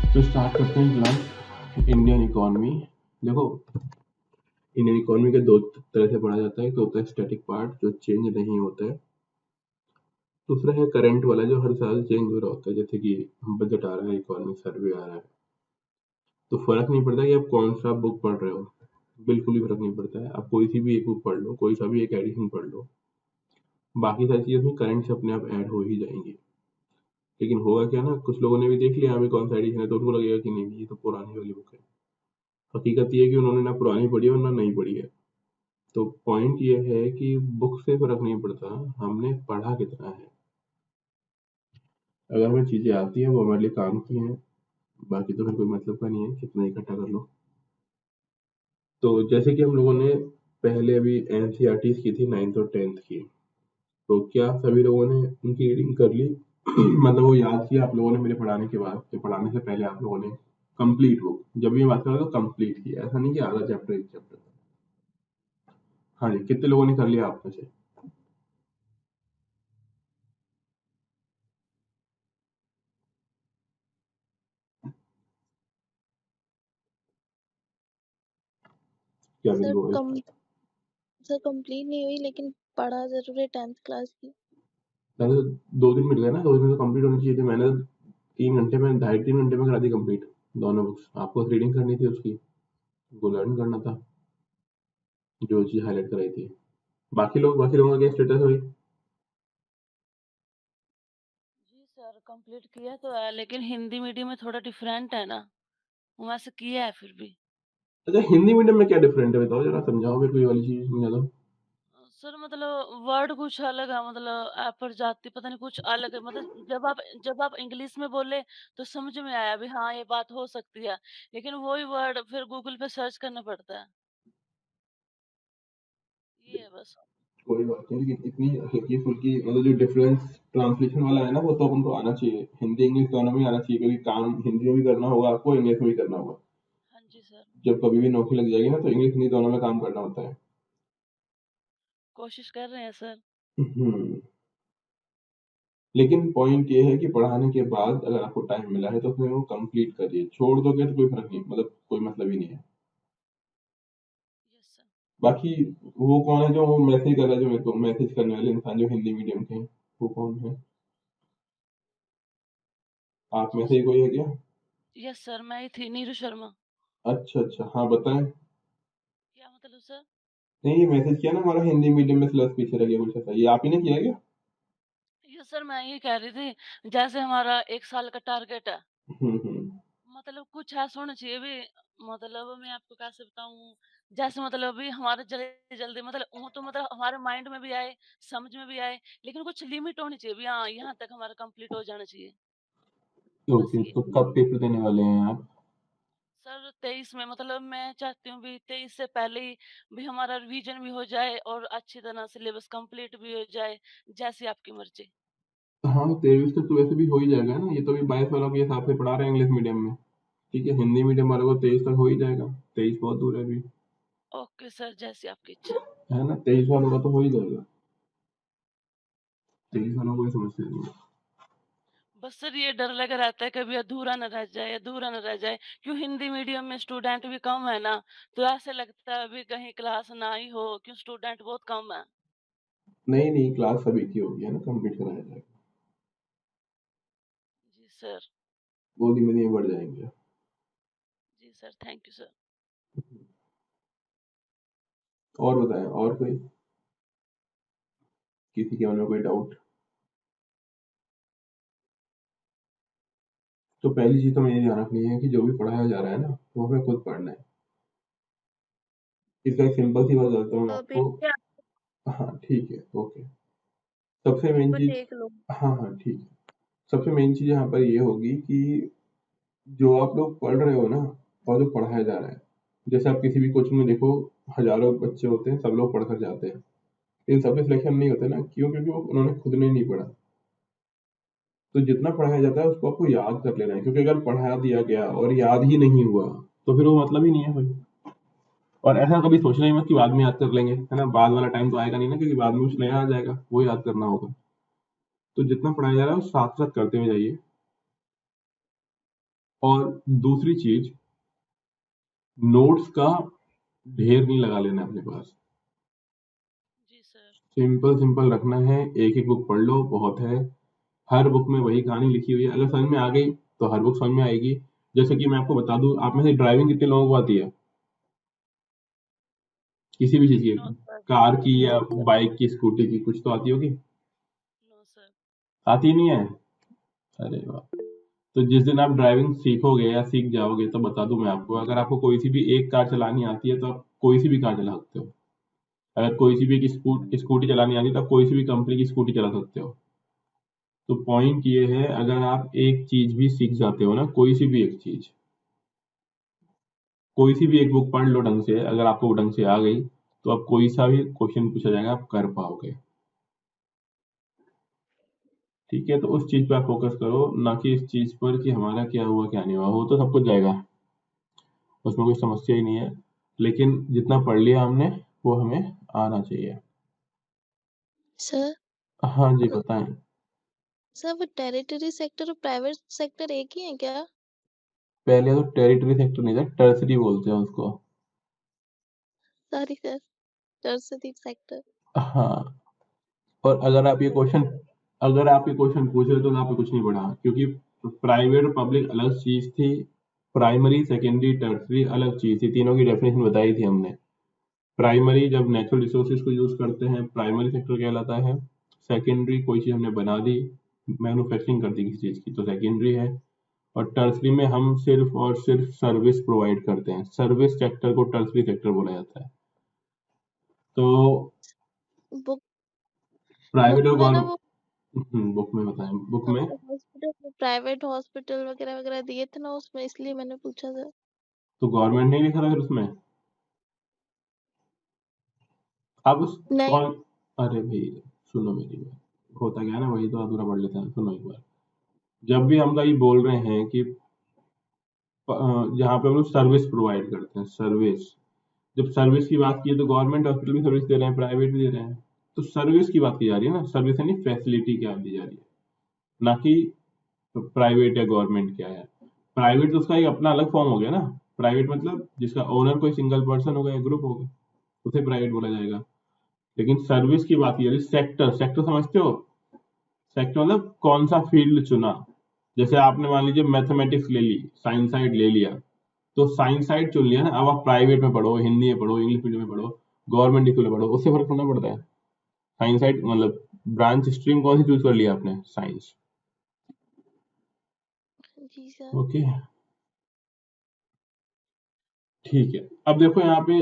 तो स्टार्ट करते हैं क्लास इंडियन इकोनॉमी। देखो, इंडियन इकोनॉमी के दो तरह से पढ़ा जाता है। एक तो होता है स्टैटिक पार्ट जो चेंज नहीं होता है, दूसरा है करंट वाला जो हर साल चेंज हो रहा होता है, जैसे कि बजट आ रहा है, इकोनॉमिक सर्वे आ रहा है। तो फर्क नहीं पड़ता कि आप कौन सा बुक पढ़ रहे हो, बिल्कुल भी फर्क नहीं पड़ता है। आप कोई सी भी एक बुक पढ़ लो, कोई सा भी एक एडिशन पढ़ लो, बाकी सारी चीजें उसमें करंट से अपने आप ऐड हो ही जाएंगी। लेकिन होगा क्या ना, कुछ लोगों ने भी देख लिया अभी कौन सा एडिशन है, तो उनको लगेगा कि नहीं ये तो पुरानी वाली बुक है। हकीकत ये है कि उन्होंने ना पुरानी पढ़ी है और ना नई पढ़ी है। तो पॉइंट ये है कि बुक से फर्क नहीं पड़ता, हमने पढ़ा कितना है। अगर हमें चीजें आती है वो हमारे लिए काम की हैं, बाकी तो फिर कोई मतलब का नहीं है कितना इकट्ठा कर लो। तो जैसे कि हम लोगों ने पहले अभी एनसीईआरटीज़ की थी 9th और 10th की, तो क्या सभी लोगों ने उनकी रीडिंग कर ली? मतलब वो याद किया आप लोगों ने मेरे पढ़ाने के बाद, या पढ़ाने से पहले आप लोगों ने कंप्लीट बुक, जब भी मैं बात कर रहा हूँ तो कंप्लीट किया, ऐसा नहीं कि आधा चैप्टर एक चैप्टर। हाँ जी, कितने लोगों ने कर लिया आप में से? क्या सर बिल्कुल कंप्लीट नहीं हुई, लेकिन पढ़ा जरूर है 10th क्लास की। मैंने तो 2 दिन मिल गए ना, 2 दिन में तो कंप्लीट होनी चाहिए थी। मैंने 3 घंटे में, 2.5-3 घंटे में करा दी कंप्लीट दोनों बुक्स। आपको रीडिंग करनी थी उसकी, वो लर्न करना था जो चीज़ हाईलाइट कराई थी। बाकी लोगों का क्या स्टेटस हुई? जी सर, कंप्लीट किया तो है, लेकिन हिंदी मीडियम में थोड़ा डिफरेंट है ना, वैसे किया है फिर भी। अच्छा, हिंदी मीडियम में क्या डिफरेंट है बताओ जरा, समझाओ मेरे को, ये वाली चीज़ समझा दो। सर मतलब वर्ड कुछ अलग है, मतलब प्रजाति पता नहीं कुछ अलग है। मतलब जब आप इंग्लिश में बोले तो समझ में आया भी हाँ ये बात हो सकती है, लेकिन वही वर्ड फिर गूगल पे सर्च करना पड़ता है। ये है बस। कोई बात नहीं, लेकिन इतनी हल्की फुल्की मतलब जो डिफरेंस ट्रांसलेशन वाला है ना, वो तो अपन को आना चाहिए। हिंदी इंग्लिश दोनों में आना चाहिए, क्योंकि काम हिंदी में भी करना होगा आपको, इंग्लिश में भी करना होगा। हाँ जी सर, जब कभी भी नौकरी लग जाएगी ना, तो इंग्लिश हिंदी दोनों में काम करना होता है। कोशिश कर रहे हैं सर। हम्म। लेकिन पॉइंट ये है कि पढ़ाने के बाद अगर आपको टाइम मिला है तो फिर वो कंप्लीट करिए। छोड़ दोगे तो कोई फर्क नहीं, मतलब कोई मतलब ही नहीं है। Yes sir. बाकी वो कौन है जो वो मैसेज कर रहा है, जो मेरे को मैसेज करने वाले इंसान जो हिंदी मीडियम के हैं, वो कौन है? आप में जी से ही कोई है क्या? यस सर, मैं ही थी, नीरू शर्मा। अच्छा अच्छा, हाँ बताएं। क्या मतलब सर? नहीं, ये मैसेज किया ना हमारा हिंदी मीडियम में सिलेबस पीछे रह गया कुछ ऐसा, ये आप ही ने किया क्या? यस सर, मैं ये कह रही थी, जैसे हमारा 1 साल का टारगेट है, हम्म। मतलब कुछ ऐसा होना चाहिए भी। मतलब मैं आपको कैसे बताऊं, जैसे मतलब भी हमारे जल्दी जल्दी मतलब वो तो मतलब हमारे माइंड में भी आए, समझ में भी आए, लेकिन कुछ लिमिट होनी चाहिए भी, हाँ यहाँ तक हमारा कंप्लीट हो जाना चाहिए। बस ओके, ये। तो कब पेपर देने वाले हैं आप? सर 23 में, मतलब मैं चाहती हूँ भी 23 से पहले ही भी हमारा रिवीजन भी हो जाए और अच्छी तरह सिलेबस कंप्लीट भी हो जाए, जैसी आपकी मर्जी। हाँ, 23 तक तो वैसे भी हो ही जाएगा ना, ये तो अभी 22 वालों के हिसाब से पढ़ा रहे हैं इंग्लिश मीडियम में। ठीक है, हिंदी मीडियम वालों को 23 तक हो ही जाएगा। 23 बहुत दूर है अभी, ओके सर, जैसी आपकी इच्छा। है ना? 23 वालों का तो हो ही जाएगा। 23 वालों को कोई समस्या नहीं है। बस सर ये डर लगा रहता है कभी अधूरा न रह जाए, अधूरा न रह जाए। क्यों हिंदी मीडियम में स्टूडेंट भी कम है ना, तो ऐसे लगता है अभी कहीं क्लास ना ही हो, क्यों स्टूडेंट बहुत कम है। नहीं नहीं, क्लास सभी की होगी, है ना, कंप्लीट कराया जाएगा। जी सर। वो धीमे धीमे बढ़ जाएंगे। जी सर, थैंक यू सर। और बताएं, और कोई, किसी के मन में कोई डाउट? तो पहली चीज तो मुझे ध्यान रखनी है कि जो भी पढ़ाया जा रहा है ना, वो हमें खुद पढ़ना है। इसका एक सिंपल सी बात बताता हूँ आपको। पेपर हाँ ठीक है, ओके। सबसे मेन पेपर चीज, देख लो। हाँ हाँ ठीक है, सबसे मेन चीज यहाँ पर ये होगी कि जो आप लोग पढ़ रहे हो ना, और जो पढ़ाया जा रहा है, जैसे आप किसी भी कोचिंग में देखो, हजारों बच्चे होते हैं, सब लोग पढ़कर जाते हैं, लेकिन सबके सिलेक्शन नहीं होते ना। क्यों? क्योंकि वो उन्होंने खुद ने नहीं पढ़ा। तो जितना पढ़ाया जाता है उसको आपको याद कर लेना है, क्योंकि अगर पढ़ा दिया गया और याद ही नहीं हुआ तो फिर वो मतलब ही नहीं है कोई। और ऐसा कभी सोचना ही मत कि बाद में याद कर लेंगे, है ना, बाद वाला टाइम तो आएगा नहीं ना, क्योंकि बाद में कुछ नया आ जाएगा, वो याद करना होगा। तो जितना पढ़ाया जा रहा है वो साथ साथ करते हुए जाइए। और दूसरी चीज, नोट्स का ढेर नहीं लगा लेना अपने पास। जी सर। सिंपल सिंपल रखना है, एक एक बुक पढ़ लो, बहुत है। हर बुक में वही कहानी लिखी हुई है, अगर समझ में आ गई तो हर बुक समझ में आएगी। जैसे कि मैं आपको बता दूं, आप में से ड्राइविंग कितने लोगों को आती है, किसी भी चीज की, नो सर। कार की या नहीं सर। बाइक की, स्कूटी की, कुछ तो आती होगी। No sir. आती नहीं है? अरे वाह। तो जिस दिन आप ड्राइविंग सीखोगे या सीख जाओगे तो बता दूं मैं आपको, अगर आपको कोई सी भी एक कार चलानी आती है तो आप कोई सी भी कार चला सकते हो। अगर कोई सी भी एक स्कूटी चलानी आती है तो आप कोई सी भी कंपनी की स्कूटी चला सकते हो। तो पॉइंट ये है, अगर आप एक चीज भी सीख जाते हो ना, कोई सी भी एक चीज, कोई सी भी एक बुक पढ़ लो ढंग से, अगर आपको वो ढंग से आ गई तो आप कोई सा भी क्वेश्चन पूछा जाएगा आप कर पाओगे। ठीक है, तो उस चीज पे आप फोकस करो, ना कि इस चीज पर कि हमारा क्या हुआ क्या नहीं हुआ। वो तो सब कुछ जाएगा, उसमें कोई समस्या ही नहीं है, लेकिन जितना पढ़ लिया हमने वो हमें आना चाहिए। सर हाँ जी, बताएं। सर वो टेरिटरी सेक्टर और प्राइवेट सेक्टर एक ही है क्या? पहले तो टेरिटरी सेक्टर नहीं था, टर्सरी बोलते हैं उसको। Sorry sir, tertiary sector. हाँ, और अगर आप ये क्वेश्चन पूछ रहे हो तो आपने कुछ नहीं पढ़ा, क्योंकि प्राइवेट और पब्लिक अलग चीज थी, प्राइमरी सेकेंडरी टर्सरी अलग चीज थी, तीनों की डेफिनेशन बताई थी हमने। प्राइमरी जब नेचुरल रिसोर्सेज को यूज करते हैं, प्राइमरी सेक्टर कहलाता है। सेकेंडरी कोई चीज हमने बना दी, मैन्युफैक्चरिंग कर दी किसी चीज की, तो सेकेंडरी है। और टर्सरी में हम सिर्फ और सिर्फ सर्विस प्रोवाइड करते हैं, सर्विस सेक्टर को टर्सरी सेक्टर बोला जाता है। तो बुक प्राइवेट बुक और में ना गवर्नमेंट, वो बुक में बताएं, बुक में। हॉस्पिटल में प्राइवेट हॉस्पिटल वगैरह वगैरह दिए थे ना उसमें, इसलिए मैंने पूछा सर। तो गवर्नमेंट नहीं लिखा था फिर उसमें? अब नहीं। कौन, अरे भाई सुनो मेरी बात, होता क्या है ना, वही तो अधूरा पढ़ लेते हैं, सुनो एक बार। जब भी हम कहीं बोल रहे हैं कि जहाँ पे हम लोग सर्विस प्रोवाइड करते हैं, सर्विस, जब सर्विस की बात की है तो गवर्नमेंट हॉस्पिटल भी सर्विस दे रहे हैं, प्राइवेट भी दे रहे हैं। तो सर्विस की बात की जा रही है ना, सर्विस यानी फैसिलिटी क्या दी जा रही है, ना कि प्राइवेट या गवर्नमेंट क्या है। प्राइवेट तो उसका एक अपना अलग फॉर्म हो गया ना, प्राइवेट मतलब जिसका ओनर कोई सिंगल पर्सन होगा या ग्रुप होगा, उसे प्राइवेट बोला जाएगा। लेकिन सर्विस की बात की जा रही है, सेक्टर, सेक्टर समझते हो? सेक्टर मतलब कौन सा फील्ड चुना। जैसे आपने मान लीजिए मैथमेटिक्स ले ली, साइंस साइड ले लिया, तो साइंस साइड चुन लिया ना, अब आप प्राइवेट में पढ़ो, हिंदी में पढ़ो, इंग्लिश मीडियम में पढ़ो, गवर्नमेंट स्कूल में पढ़ो, उससे फर्क थोड़ा पड़ता है। साइंस साइड मतलब ब्रांच स्ट्रीम कौन सी चूज कर लिया आपने, साइंस। जी सर। ओके, ठीक है। अब देखो यहाँ पे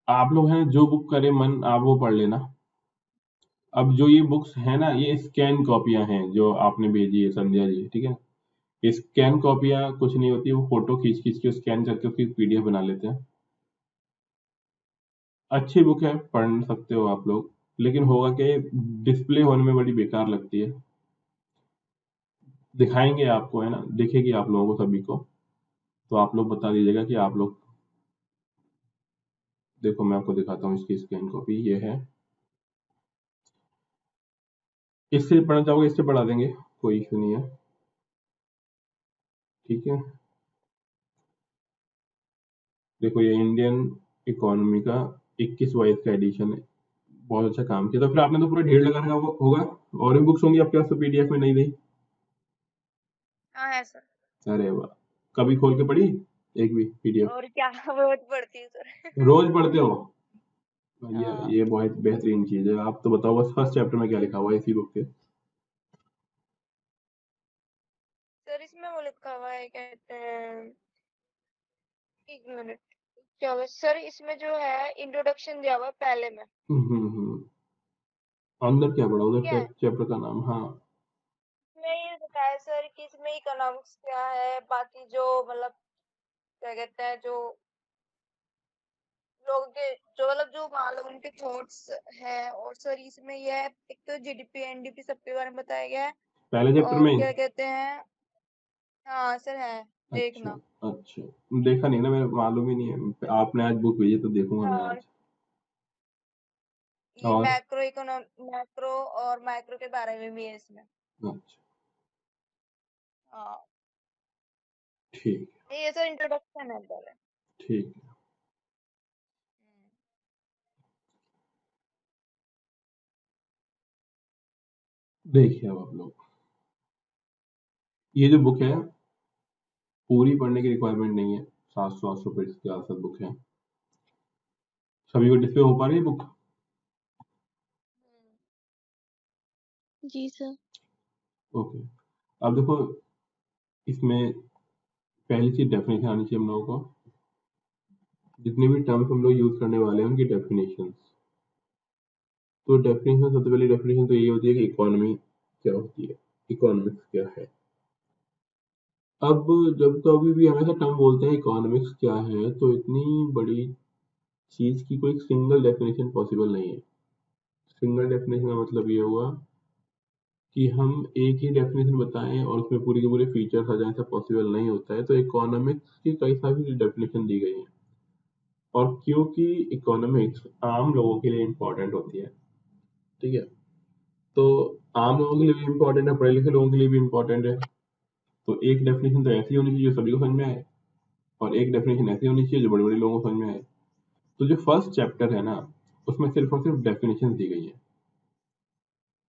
आप लोग हैं, जो बुक करे मन आप वो पढ़ लेना। अब जो ये बुक्स है ना, ये स्कैन कॉपियां हैं जो आपने भेजी है संध्या जी, ठीक है। ये स्कैन कॉपियां कुछ नहीं होती, वो फोटो खींच खींच के स्कैन करके उसकी पीडीएफ बना लेते हैं। अच्छी बुक है, पढ़ सकते हो आप लोग, लेकिन होगा क्या, डिस्प्ले होने में बड़ी बेकार लगती है। दिखाएंगे आपको, है ना, दिखेगी आप लोगों को सभी को, तो आप लोग बता दीजिएगा कि आप लोग। देखो मैं आपको दिखाता हूँ इसकी स्कैन कॉपी, ये है। इससे पढ़ना चाहोगे इससे पढ़ा देंगे, कोई इशू नहीं है, ठीक है। देखो ये इंडियन इकोनॉमी का 21 का एडिशन है, बहुत अच्छा काम किया। तो फिर आपने तो पूरा ढेर लगा रखा होगा, और भी बुक्स होंगी आपके पास तो पीडीएफ में नहीं दी। हाँ है सर। अरे वाह, कभी खोल के पढ़ी एक भी पीडीएफ? और क्या रोज पढ़ती हूँ सर। रोज पढ़ते हो? ये हाँ ये बहुत बेहतरीन चीज है। आप तो बताओ बस फर्स्ट चैप्टर में क्या लिखा हुआ है इसी बुक के? सर, इसमें वो लिखा हुआ है, कहते हैं, एक मिनट, क्या हुआ सर, इसमें जो है इंट्रोडक्शन दिया हुआ है पहले में। अंदर क्या पढ़ा उधर, क्या है चैप्टर का नाम? हाँ। इसमें, ये बताया सर कि इसमें इकोनॉमिक्स क्या है, बाकी जो मतलब क्या कहते हैं, जो लोगों के जो मतलब जो मतलब उनके थॉट्स है। और सर इसमें ये है, एक तो जीडीपी एनडीपी सबके बारे में बताया गया है। पहले चैप्टर और में ही? क्या कहते हैं, हाँ सर है, अच्छा, देखना। अच्छा, देखा नहीं ना, मेरे मालूम ही नहीं है, आपने आज बुक भेजी तो देखूंगा मैं हाँ, आज। ये और मैक्रो और माइक्रो के बारे में भी है इसमें। अच्छा, हाँ ठीक ये सर इंट्रोडक्शन है पहले। ठीक है। देखिए अब आप लोग, ये जो बुक है पूरी पढ़ने की रिक्वायरमेंट नहीं है, 700-800 पेज के आसपास बुक है। सभी को डिस्प्ले हो पा रही है बुक? जी सर। ओके। अब देखो, इसमें पहली चीज डेफिनेशन आनी चाहिए हम लोगों को। जितने भी टर्म्स हम लोग यूज करने वाले हैं उनकी डेफिनेशंस। तो डेफिनेशन, सबसे पहली डेफिनेशन तो ये होती है कि इकोनॉमी क्या होती है, इकोनॉमिक्स क्या है। अब जब कभी भी हमेशा टर्म बोलते हैं इकोनॉमिक्स क्या है, तो इतनी बड़ी चीज की कोई सिंगल डेफिनेशन पॉसिबल नहीं है। सिंगल डेफिनेशन का मतलब ये हुआ कि हम एक ही डेफिनेशन बताएं और उसमें पूरी के पूरे फीचर्स आ जाएं, ऐसा पॉसिबल नहीं होता है। तो इकोनॉमिक्स की कई सारी डेफिनेशन दी गई हैं, और क्योंकि इकोनॉमिक्स आम लोगों के लिए इम्पोर्टेंट होती है, ठीक है, तो आम लोगों के लिए भी इम्पोर्टेंट है, पढ़े लिखे लोगों के लिए भी इम्पोर्टेंट है। तो एक डेफिनेशन तो ऐसी होनी चाहिए जो सभी को समझ में आए, और एक डेफिनेशन ऐसी होनी चाहिए जो बड़े बड़े लोगों को समझ में आए। तो जो फर्स्ट चैप्टर है ना, उसमें सिर्फ और सिर्फ डेफिनेशन दी गई है।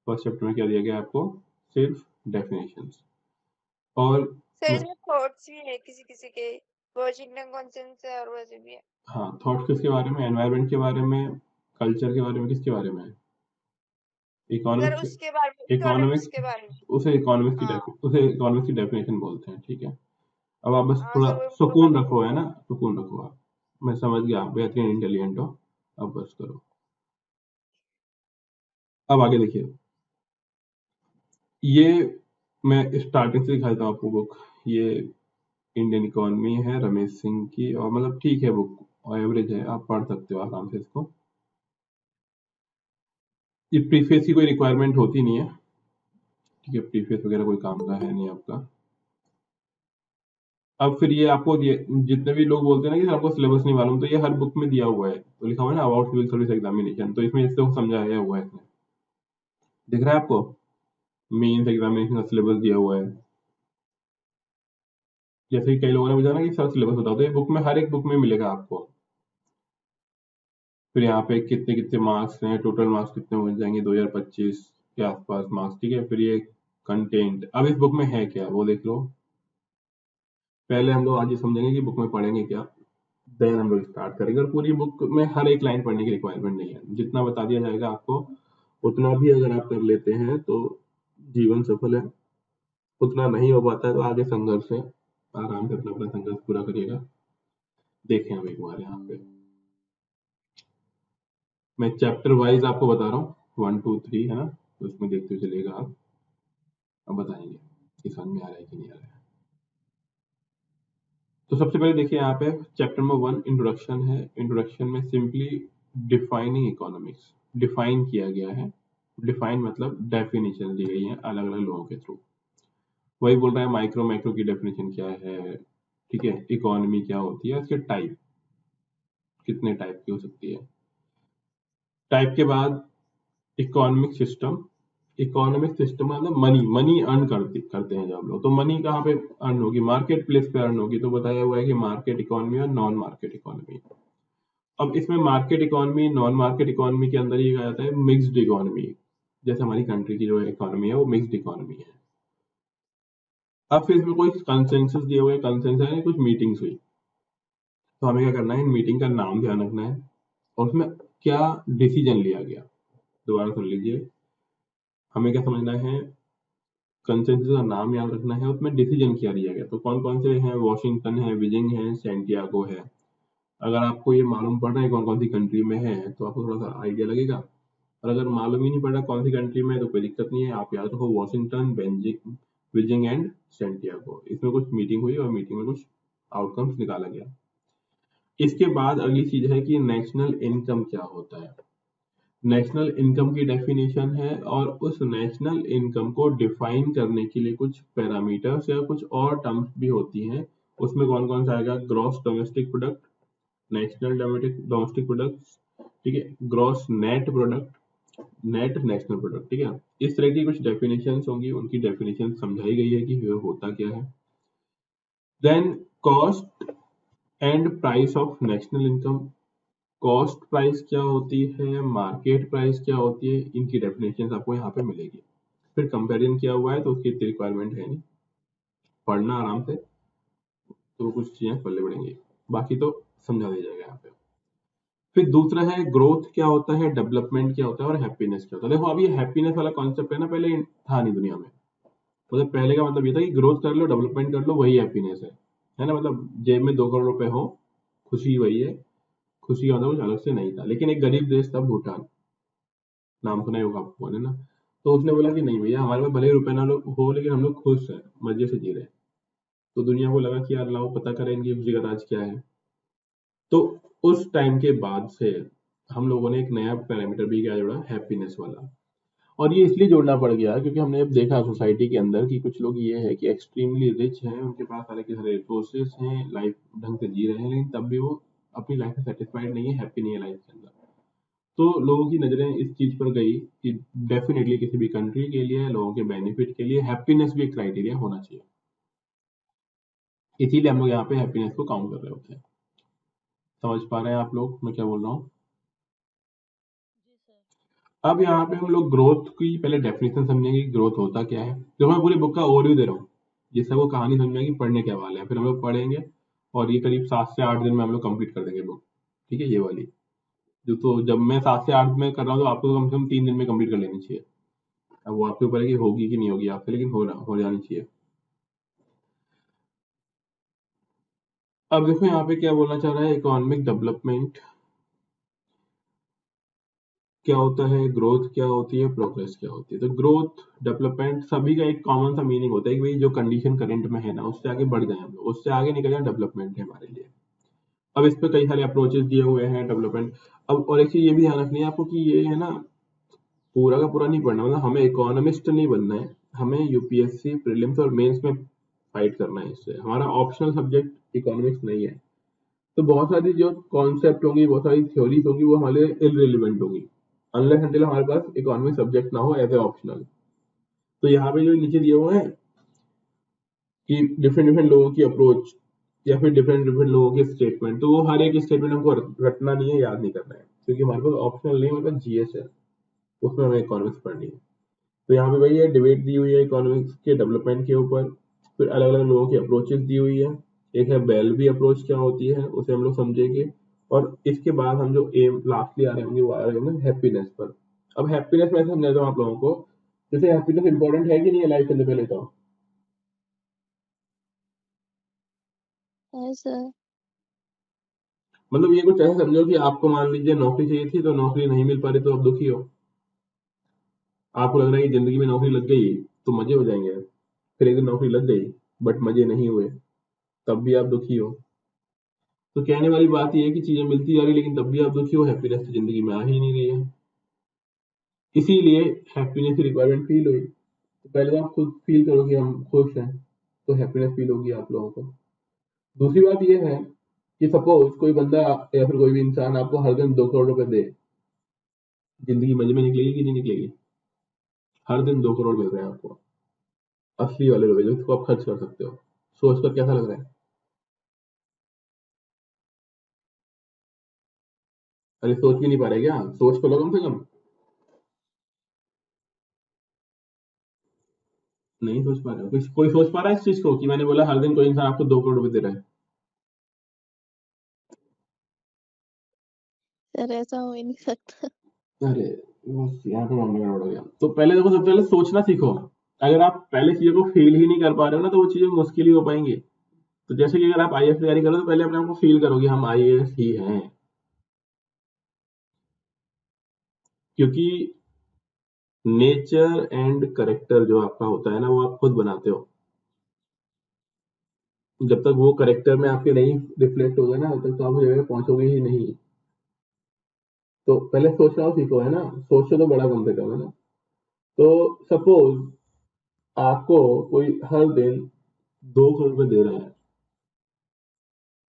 फर्स्ट चैप्टर में क्या दिया गया है आपको? सिर्फ डेफिनेशंस। और सर इसमें थॉट्स भी है किसी किसी के, वाशिंगटन कॉन्सेंसस है और वैसे भी है। हाँ, थॉट्स किसके बारे में? एनवायरनमेंट के बारे में, कल्चर के बारे में, किसके बारे में? Sir economics. उसके बारे में, इकोनॉमिक्स, इकोनॉमिक्स के बारे में। उसे हाँ इकोनॉमिक्स की डेफिनेशन बोलते हैं, ठीक है। अब आप बस हाँ थोड़ा सर वो सुकून इकोनॉमिक्स। रखो, है ना, सुकून रखो आप। मैं समझ गया, आप बेहतरीन इंटेलिजेंट हो। अब बस करो। अब आगे देखिए, ये मैं स्टार्टिंग से दिखाता हूँ आपको बुक। ये इंडियन इकोनॉमी है रमेश सिंह की, और मतलब ठीक है बुक, और एवरेज है, आप पढ़ सकते हो आराम से इसको। ये प्रीफेस की कोई रिक्वायरमेंट होती नहीं है, ठीक है, प्रीफेस वगैरह कोई काम का है नहीं आपका। अब फिर ये आपको जितने भी लोग बोलते हैं ना कि आपको सिलेबस नहीं मालूम, तो ये हर बुक में दिया हुआ है, तो लिखा हुआ है ना अबाउट सिविल सर्विस एग्जामिनेशन, तो इसमें इसको समझाया हुआ है इसमें, दिख रहा है आपको? मेंस एग्जामिनेशन का सिलेबस दिया हुआ है। जैसे कि कई लोगों ने मुझे ना कि सर सिलेबस बताओ, तो ये बुक में, हर एक बुक में मिलेगा आपको। फिर यहाँ पे कितने कितने मार्क्स हैं, टोटल मार्क्स कितने हो जाएंगे 2025 के आसपास मार्क्स, ठीक है। फिर ये कंटेंट, अब इस बुक में है क्या वो देख लो। पहले हम लोग आज ये समझेंगे कि बुक में पढ़ेंगे क्या, देन हम लोग स्टार्ट करेंगे। और पूरी बुक में हर एक लाइन पढ़ने की रिक्वायरमेंट नहीं है, जितना बता दिया जाएगा आपको उतना भी अगर आप कर लेते हैं तो जीवन सफल है। उतना नहीं हो पाता है तो आगे संघर्ष है, आराम से अपना अपना संघर्ष पूरा करिएगा। देखें हम एक बार यहाँ पे, मैं चैप्टर वाइज आपको बता रहा हूँ, 1 2 3 है ना, तो उसमें देखते हुए चलेगा आप। अब बताएंगे कि समझ में आ रहा है कि नहीं आ रहा है। तो सबसे पहले देखिए यहाँ पे चैप्टर नंबर 1 इंट्रोडक्शन है। इंट्रोडक्शन में सिंपली डिफाइनिंग इकोनॉमिक्स डिफाइन किया गया है। डिफाइन मतलब डेफिनेशन दी गई है अलग अलग लोगों के थ्रू। वही बोल रहा है माइक्रो मैक्रो की डेफिनेशन क्या है, ठीक है, इकोनॉमी क्या होती है, उसके टाइप कितने टाइप की हो सकती है। टाइप के बाद इकोनॉमिक सिस्टम। इकोनॉमिक सिस्टम मतलब मनी, मनी अर्न करते हैं जब हम लोग, तो मनी कहाँ पे अर्न होगी? मार्केट प्लेस पे अर्न होगी। तो बताया हुआ है कि मार्केट इकोनॉमी और नॉन मार्केट इकोनॉमी। अब इसमें market economy, non market economy के अंदर ये कहा जाता है मिक्स्ड इकोनॉमी। जैसे हमारी कंट्री की जो इकोनॉमी है वो मिक्स्ड इकोनॉमी है। अब फिर इसमें कोई कंसेंसस दिए हुए, कंसेंसस है कुछ मीटिंग्स हुई, तो हमें क्या करना है, इन मीटिंग का नाम ध्यान रखना है और उसमें क्या डिसीजन लिया गया। दोबारा सुन लीजिए, हमें क्या समझना है, कंसेंसस का नाम याद रखना है, उसमें डिसीजन क्या लिया गया। तो कौन कौन से हैं? वॉशिंगटन है, बीजिंग है, सैंटियागो है। अगर आपको ये मालूम पड़ रहा है कौन कौन सी कंट्री में है तो आपको थोड़ा सा आइडिया लगेगा, और अगर मालूम ही नहीं पड़ रहा कौन सी कंट्री में है तो कोई दिक्कत नहीं है। आप याद रखो वॉशिंगटन, बीजिंग एंड सैंटियागो। इसमें कुछ मीटिंग हुई और मीटिंग में कुछ आउटकम्स निकाला गया। इसके बाद अगली चीज है कि नेशनल इनकम क्या होता है। नेशनल इनकम की डेफिनेशन है, और उस नेशनल इनकम को डिफाइन करने के लिए कुछ पैरामीटर्स या कुछ और टर्म्स भी होती हैं। उसमें कौन कौन सा आएगा? Gross domestic product, national domestic product, ठीक है, gross net product, net national product, ठीक है। इस तरह की कुछ डेफिनेशंस होंगी, उनकी डेफिनेशन समझाई गई है कि वो होता क्या है। Then cost and price of national income. Cost price क्या होती है, मार्केट प्राइस क्या होती है, इनकी डेफिनेशन आपको यहाँ पे मिलेगी। फिर कंपैरिजन किया हुआ है तो उसकी इतनी रिक्वायरमेंट है नहीं, पढ़ना आराम से तो कुछ चीजें पल्ले पड़ेंगी, बाकी तो समझा दिया जाएगा यहाँ पे। फिर दूसरा है ग्रोथ क्या होता है, डेवलपमेंट क्या होता है और हैप्पीनेस क्या होता है। देखो अब ये हैप्पीनेस वाला कॉन्सेप्ट है ना, पहले था नहीं दुनिया में। मतलब पहले का मतलब ये था कि ग्रोथ कर लो, डेवलपमेंट कर लो, वही हैप्पीनेस है ना। मतलब जेब में 2 करोड़ रुपए हो, खुशी वही है, खुशी का मतलब कुछ अलग से नहीं था। लेकिन एक गरीब देश था भूटान, नाम सुना ही होगा आपको है ना, तो उसने बोला कि नहीं भैया हमारे पास भले ही रुपए ना हो लेकिन हम लोग खुश हैं, मजे से जी रहे हैं। तो दुनिया को लगा कि यार लाओ पता करें इनकी खुशी का राज क्या है। तो उस टाइम के बाद से हम लोगों ने एक नया पैरामीटर भी क्या जोड़ा, हैप्पीनेस वाला। और ये इसलिए जोड़ना पड़ गया क्योंकि हमने अब देखा सोसाइटी के अंदर कि कुछ लोग ये है कि एक्सट्रीमली रिच हैं, उनके पास सारे के सारे रिसोर्सेज हैं, लाइफ ढंग से जी रहे हैं, लेकिन तब भी वो अपनी लाइफ में सेटिस्फाइड नहीं है, हैप्पी नहीं है लाइफ के अंदर। तो लोगों की नजरें इस चीज पर गई कि डेफिनेटली किसी भी कंट्री के लिए, लोगों के बेनिफिट के लिए हैप्पीनेस भी एक क्राइटेरिया होना चाहिए। इसीलिए हम लोग यहाँ पे हैप्पीनेस को काउंट कर रहे होते हैं। समझ पा रहे हैं आप लोग मैं क्या बोल रहा हूँ? जी सर। अब यहाँ पे हम लोग ग्रोथ की पहले डेफिनेशन समझेंगे कि ग्रोथ होता क्या है। जो मैं पूरी बुक का ओवरव्यू दे रहा हूँ, जिससे वो कहानी समझ में आएगी पढ़ने क्या वाले हैं। फिर हम लोग पढ़ेंगे और ये करीब 7 से 8 दिन में हम लोग कंप्लीट कर देंगे बुक, ठीक है, ये वाली। जो तो जब मैं 7 से 8 में कर रहा हूँ तो आपको कम से कम 3 दिन में कंप्लीट कर लेनी चाहिए। अब वो आपके ऊपर है कि होगी कि नहीं होगी आपसे, लेकिन हो जानी चाहिए। अब देखो यहाँ पे क्या बोलना चाह रहा है, इकोनॉमिक डेवलपमेंट क्या होता है, ग्रोथ क्या होती है, प्रोग्रेस क्या होती है। तो ग्रोथ डेवलपमेंट सभी का एक कॉमन सा मीनिंग होता है कि भाई जो कंडीशन करंट में है ना उससे आगे बढ़ जाए हम लोग, उससे आगे निकल जाए, डेवलपमेंट है हमारे लिए। अब इस पे कई सारे अप्रोचेस दिए हुए हैं डेवलपमेंट। अब और एक चीज ये भी ध्यान रखनी है आपको कि ये है ना पूरा का पूरा नहीं पढ़ना, मतलब हमें इकोनॉमिस्ट नहीं बनना है, हमें यूपीएससी प्रीलिम्स और मेंस में फाइट करना है। इससे हमारा ऑप्शनल सब्जेक्ट इकोनॉमिक्स नहीं है। तो बहुत सारी जो कॉन्सेप्ट होंगी, बहुत सारी थ्योरीज होंगी, वो हमारे लिए इररिलेवेंट होंगी अनलेस अनटिल हमारे पास इकोनॉमिक सब्जेक्ट ना हो एज ए ऑप्शनल। तो यहाँ पे जो नीचे दिए हुए हैं कि डिफरेंट डिफरेंट लोगों की अप्रोच या फिर डिफरेंट डिफरेंट लोगों के स्टेटमेंट, तो वो हर एक स्टेटमेंट हमको रटना नहीं है, याद नहीं करना है, क्योंकि हमारे पास ऑप्शनल नहीं, हमारे पास जीएस है, उसमें हमें इकोनॉमिक्स पढ़नी है। तो यहाँ पे भाई ये डिबेट दी हुई है इकोनॉमिक्स के डेवलपमेंट के ऊपर। फिर अलग अलग लोगों की अप्रोचेस दी हुई है। एक है बेल्बी अप्रोच क्या होती है, उसे हम लोग समझेंगे। और इसके बाद हम जो एम लास्टली आ रहे होंगे वो आ रहे होंगे हैप्पीनेस पर। अब हैप्पीनेस मैं समझाता हूँ आप लोगों को, जैसे हैप्पीनेस इंपॉर्टेंट है कि नहीं है लाइफ के अंदर, पहले तो है सर। मतलब ये कुछ ऐसा समझो कि आपको मान लीजिए नौकरी चाहिए थी तो नौकरी नहीं मिल पा रही तो आप दुखी हो। आपको लग रहा है कि जिंदगी में नौकरी लग गई तो मजे हो जाएंगे, फिर एक दिन नौकरी लग गई बट मजे नहीं हुए, तब भी आप दुखी हो। तो कहने वाली बात ये है कि चीजें मिलती जा रही लेकिन तब भी आप दुखी हो, हैप्पीनेस तो जिंदगी में आ ही नहीं रही है। इसीलिए हैप्पीनेस की रिक्वायरमेंट फील हुई। तो पहले तो आप खुद फील करो कि हम खुश हैं, तो हैप्पीनेस फील होगी आप लोगों को। दूसरी बात ये है कि सपोज कोई बंदा या फिर कोई भी इंसान आपको हर दिन 2 करोड़ रुपए दे, जिंदगी मजे में निकलेगी कि नहीं निकलेगी? हर दिन 2 करोड़ मिल रहे हैं आपको, असली वाले रुपए जो उसको आप खर्च कर सकते हो। सोच कर कैसा लग रहा है? अरे सोच भी नहीं पा रहे क्या? सोच तो लो कम से कम। नहीं सोच पा रहे हो? कोई सोच पा रहा है इस चीज को कि मैंने बोला हर दिन कोई इंसान आपको 2 करोड़ रुपए दे रहा है? सर ऐसा हो ही नहीं सकता। अरे बस यहाँ पे मामला गड़बड़ हो गया। तो पहले देखो, सबसे पहले सोचना सीखो। अगर आप पहले चीजों को फील ही नहीं कर पा रहे हो ना तो वो चीजें मुश्किल ही हो पाएंगी। तो जैसे कि अगर आप आईएएस तैयारी करो तो पहले अपने आप को फील करो कि हम आईएएस ही हैं, क्योंकि नेचर एंड करेक्टर जो आपका होता है ना वो आप खुद बनाते हो। जब तक वो करेक्टर में आपके नहीं रिफ्लेक्ट होगा ना तब तक तो आप उस जगह पहुंचोगे ही नहीं। तो पहले सोचना सीखो, है ना, सोचो तो बड़ा कम से कम, है ना। तो सपोज आपको कोई हर दिन 2 करोड़ रुपए दे रहा है,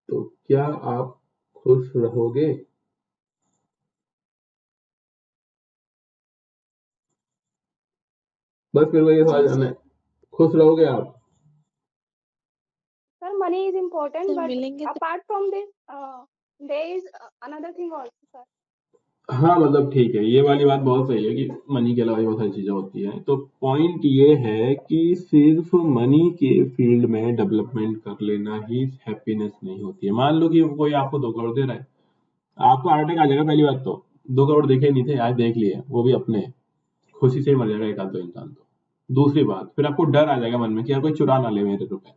तो क्या आप खुश रहोगे? बस मेरे को ये सवाल जी जानना है, सर। खुश रहोगे आप? Sir money is important, sir but मिलेंगे तो apart from this, there is another thing also, sir. हाँ मतलब ठीक है, ये वाली बात बहुत सही है कि मनी के अलावा भी बहुत सारी चीजें होती हैं। तो पॉइंट ये है कि सिर्फ मनी के फील्ड में डेवलपमेंट कर लेना ही हैप्पीनेस नहीं होती है। मान लो कि कोई आपको 2 करोड़ दे रहा है, आपको हार्ट अटैक आ जाएगा। पहली बात तो 2 करोड़ देखे नहीं थे, आज देख लिए, वो भी अपने खुशी से ही मर जाएगा एक आध दो इंसान तो। दूसरी बात, फिर आपको डर आ जाएगा मन में कि यार कोई चुरा ना ले मेरे रुपए।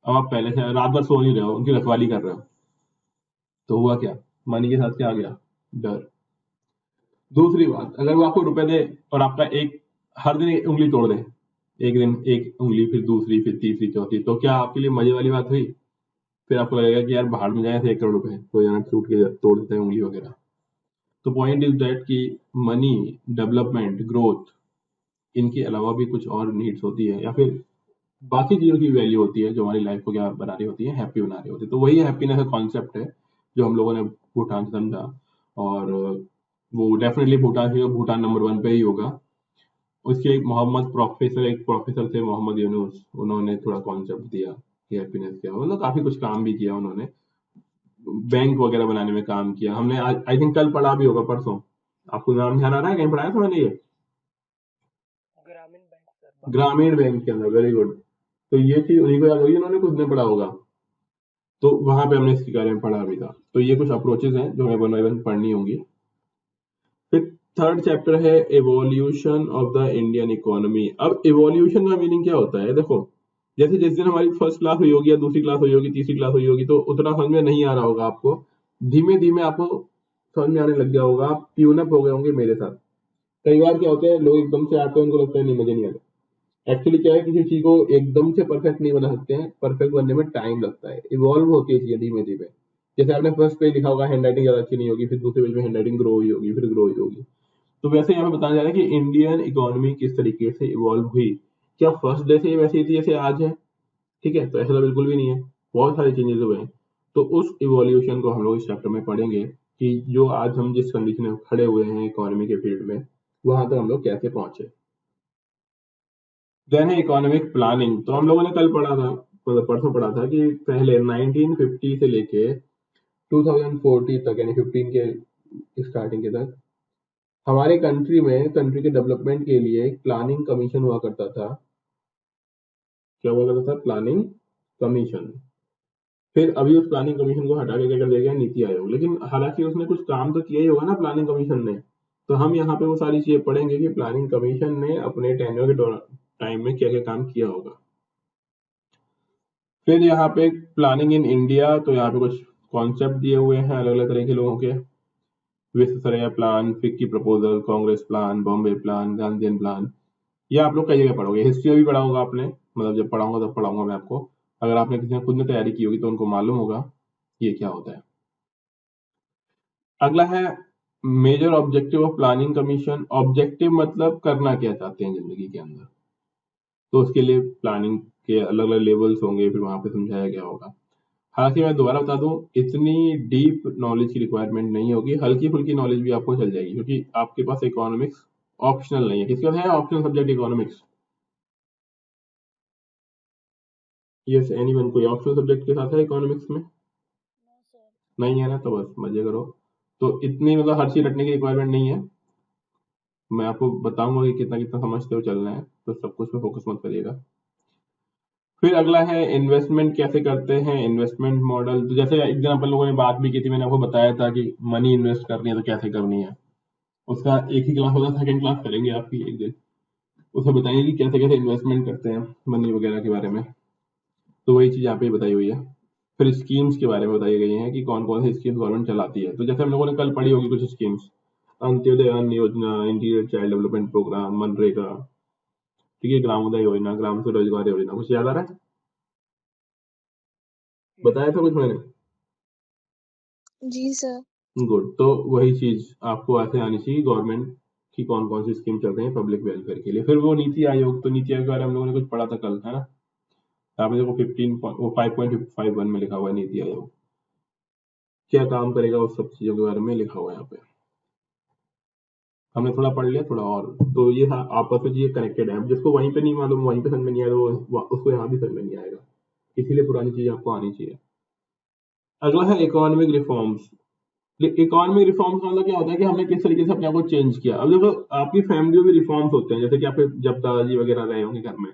अब आप पहले से रात भर सो नहीं रहे हो, उनकी रखवाली कर रहे हो, तो हुआ क्या? मनी के साथ क्या आ गया? डर। दूसरी बात, अगर वो आपको रुपए दे और आपका हर दिन एक उंगली तोड़ दे, एक दिन एक उंगली, फिर दूसरी, फिर तीसरी, चौथी, तो क्या आपके लिए मजे वाली बात हुई? फिर आपको लगेगा कि यार बाहर में जाए थे 1 करोड़ रुपए, तो यहाँ छूट के तोड़ देते हैं उंगली वगैरह। तो पॉइंट इज दैट कि मनी, डेवलपमेंट, ग्रोथ, इनके अलावा भी कुछ और नीड्स होती है, या फिर बाकी चीजों की वैल्यू होती है जो हमारी लाइफ को क्या बना रही होती है? हैप्पी बना रही होती है। तो वही हैप्पीनेस का कॉन्सेप्ट है जो हम लोगों ने भूटान से समझा, और वो डेफिनेटली भूटान नंबर 1 पे ही होगा। उसके एक प्रोफेसर थे मोहम्मद यूनुस, उन्होंने थोड़ा कॉन्सेप्ट दिया कि हैप्पीनेस क्या है। मतलब काफी कुछ काम भी किया उन्होंने, बैंक वगैरह बनाने में काम किया। हमने आज आई थिंक कल पढ़ा भी होगा, परसों, आपको नाम ध्यान आ रहा है? कहीं पढ़ाया था मैंने ये? ग्रामीण बैंक के अंदर। Very good. तो ये चीज उन्हीं को याद होगी, उन्होंने कुछ दिन पढ़ा होगा, तो वहां पे हमने इसके बारे में पढ़ा भी था। तो ये कुछ अप्रोचेस हैं जो हमें 1 बाय 1 पढ़नी होंगी। फिर थर्ड चैप्टर है evolution of the Indian economy. अब एवोल्यूशन का मीनिंग क्या होता है? देखो, जैसे जिस दिन हमारी फर्स्ट क्लास हुई होगी, या दूसरी क्लास हुई होगी, तीसरी क्लास हुई होगी, तो उतना समझ में नहीं आ रहा होगा आपको। धीमे धीमे आपको समझ में आने लग गया होगा, आप ट्यून अप हो गए होंगे मेरे साथ। कई बार क्या होता है, लोग एकदम से आते हैं, उनको लगता है नहीं मुझे नहीं आता। एक्चुअली क्या है, किसी चीज को एकदम से परफेक्ट नहीं बना सकते हैं, परफेक्ट बनने में टाइम लगता है, इवॉल्व होती है चीजें धीमे धीमे। जैसे आपने फर्स्ट पेज लिखा होगा, हैंडराइटिंग ज्यादा अच्छी नहीं होगी, फिर दूसरे पेज में हैंडराइटिंग ग्रो हुई होगी, फिर ग्रो हुई होगी। तो वैसे यहाँ पे बताया जा रहा है कि इंडियन इकोनॉमी किस तरीके से इवॉल्व हुई। क्या फर्स्ट डे से ही वैसी थी जैसे आज है? ठीक है, तो ऐसा तो बिल्कुल भी नहीं है, बहुत सारे चेंजेस हुए हैं। तो उस इवोल्यूशन को हम लोग इस चैप्टर में पढ़ेंगे कि जो आज हम जिस कंडीशन में खड़े हुए हैं इकोनॉमी के फील्ड में, वहां तक हम लोग कैसे पहुंचे। देन है इकोनॉमिक प्लानिंग। तो हम लोगों ने कल पढ़ा था, मतलब परसों पढ़ा था, कि पहले 1950 से लेके 2040 तक, यानी 15 के स्टार्टिंग के तक, हमारे कंट्री के डेवलपमेंट के लिए एक प्लानिंग कमीशन हुआ करता था। क्या हुआ करता था? Planning commission. फिर अभी उस प्लानिंग कमीशन को हटा के क्या कर दिया गया? नीति आयोग। लेकिन हालांकि उसने कुछ काम तो किया ही होगा ना प्लानिंग कमीशन ने। तो हम यहाँ पे वो सारी चीजें पढ़ेंगे कि प्लानिंग कमीशन ने अपने टेन्योर के टाइम में क्या क्या काम किया होगा। फिर यहाँ पे प्लानिंग इन इंडिया, तो यहाँ पे कुछ कॉन्सेप्ट दिए हुए हैं अलग अलग तरह के लोगों के। Visvesvaraya plan, FICCI proposal, Congress plan, Bombay plan, Gandhian plan. ये आप लोग कई जगह पढ़ोगे, हिस्ट्री में भी पढ़ा होगा आपने, मतलब जब पढ़ाऊंगा तब पढ़ाऊंगा मैं आपको। अगर आपने किसी ने खुद ने तैयारी की होगी तो उनको मालूम होगा ये क्या होता है। अगला है major objective of planning commission. Objective मतलब करना क्या चाहते हैं जिंदगी के अंदर, तो उसके लिए प्लानिंग के अलग अलग लेवल्स होंगे, फिर वहां पे समझाया गया होगा। हालांकि मैं दोबारा बता दूं, इतनी डीप नॉलेज की रिक्वायरमेंट नहीं होगी, हल्की फुल्की नॉलेज भी आपको चल जाएगी, क्योंकि आपके पास इकोनॉमिक्स ऑप्शनल नहीं है। किसके पास है optional subject economics? Yes, anyone? कोई ऑप्शनल सब्जेक्ट के साथ है इकोनॉमिक्स में? No sir. नहीं है ना, तो बस मजे करो। तो इतनी मतलब हर चीज रटने की रिक्वायरमेंट नहीं है। मैं आपको बताऊंगा कि कितना कितना समझते हो चलना है, तो सब कुछ पे फोकस मत करिएगा। फिर अगला है इन्वेस्टमेंट कैसे करते हैं, इन्वेस्टमेंट मॉडल। तो जैसे एक दिन अपन लोगों ने बात भी की थी, मैंने आपको बताया था कि मनी इन्वेस्ट करनी है तो कैसे करनी है। उसका एक ही क्लास होगा, सेकंड क्लास करेंगे आपकी एक दिन, उसमें बताएंगे कि कैसे कैसे इन्वेस्टमेंट करते हैं मनी वगैरह के बारे में। तो वही चीज यहाँ पे बताई हुई है। फिर स्कीम्स के बारे में बताई गई है कि कौन कौन सी स्कीम्स गवर्नमेंट चलाती है। तो जैसे हम लोगों ने कल पढ़ी होगी कुछ schemes, Antyodaya Anna Yojana, interior child development programme, मनरेगा, ठीक है, ग्रामोदय योजना, ग्राम स्वरोजगार योजना। कुछ याद आ रहा है? बताया था कुछ मैंने? जी सर। गुड। तो वही चीज आपको ऐसे आनी चाहिए, गवर्नमेंट की कौन कौन सी स्कीम चल रही है पब्लिक वेलफेयर के लिए। फिर वो नीति आयोग, तो नीति आयोग के बारे में हम लोगों ने कुछ पढ़ा था कल, है ना? यहाँ पे देखो 5.51 में लिखा हुआ है नीति आयोग क्या काम करेगा, उस सब चीजों के बारे में लिखा हुआ है यहाँ पे। हमने थोड़ा पढ़ लिया थोड़ा और, तो ये आपस में चीजें कनेक्टेड है। जिसको वहीं पे नहीं मालूम, वहीं पे समझ में नहीं आया, तो उसको यहाँ भी समझ में नहीं आएगा इसीलिए पुरानी चीजें आपको आनी चाहिए। अगला है इकोनॉमिक रिफॉर्म्स। इकोनॉमिक रिफॉर्म्स का मतलब क्या होता है कि हमने किस तरीके से अपने आप को चेंज किया। अब देखो आपकी फैमिली में रिफॉर्म्स होते हैं, जैसे कि आपके जब दादाजी वगैरह रहे होंगे घर में,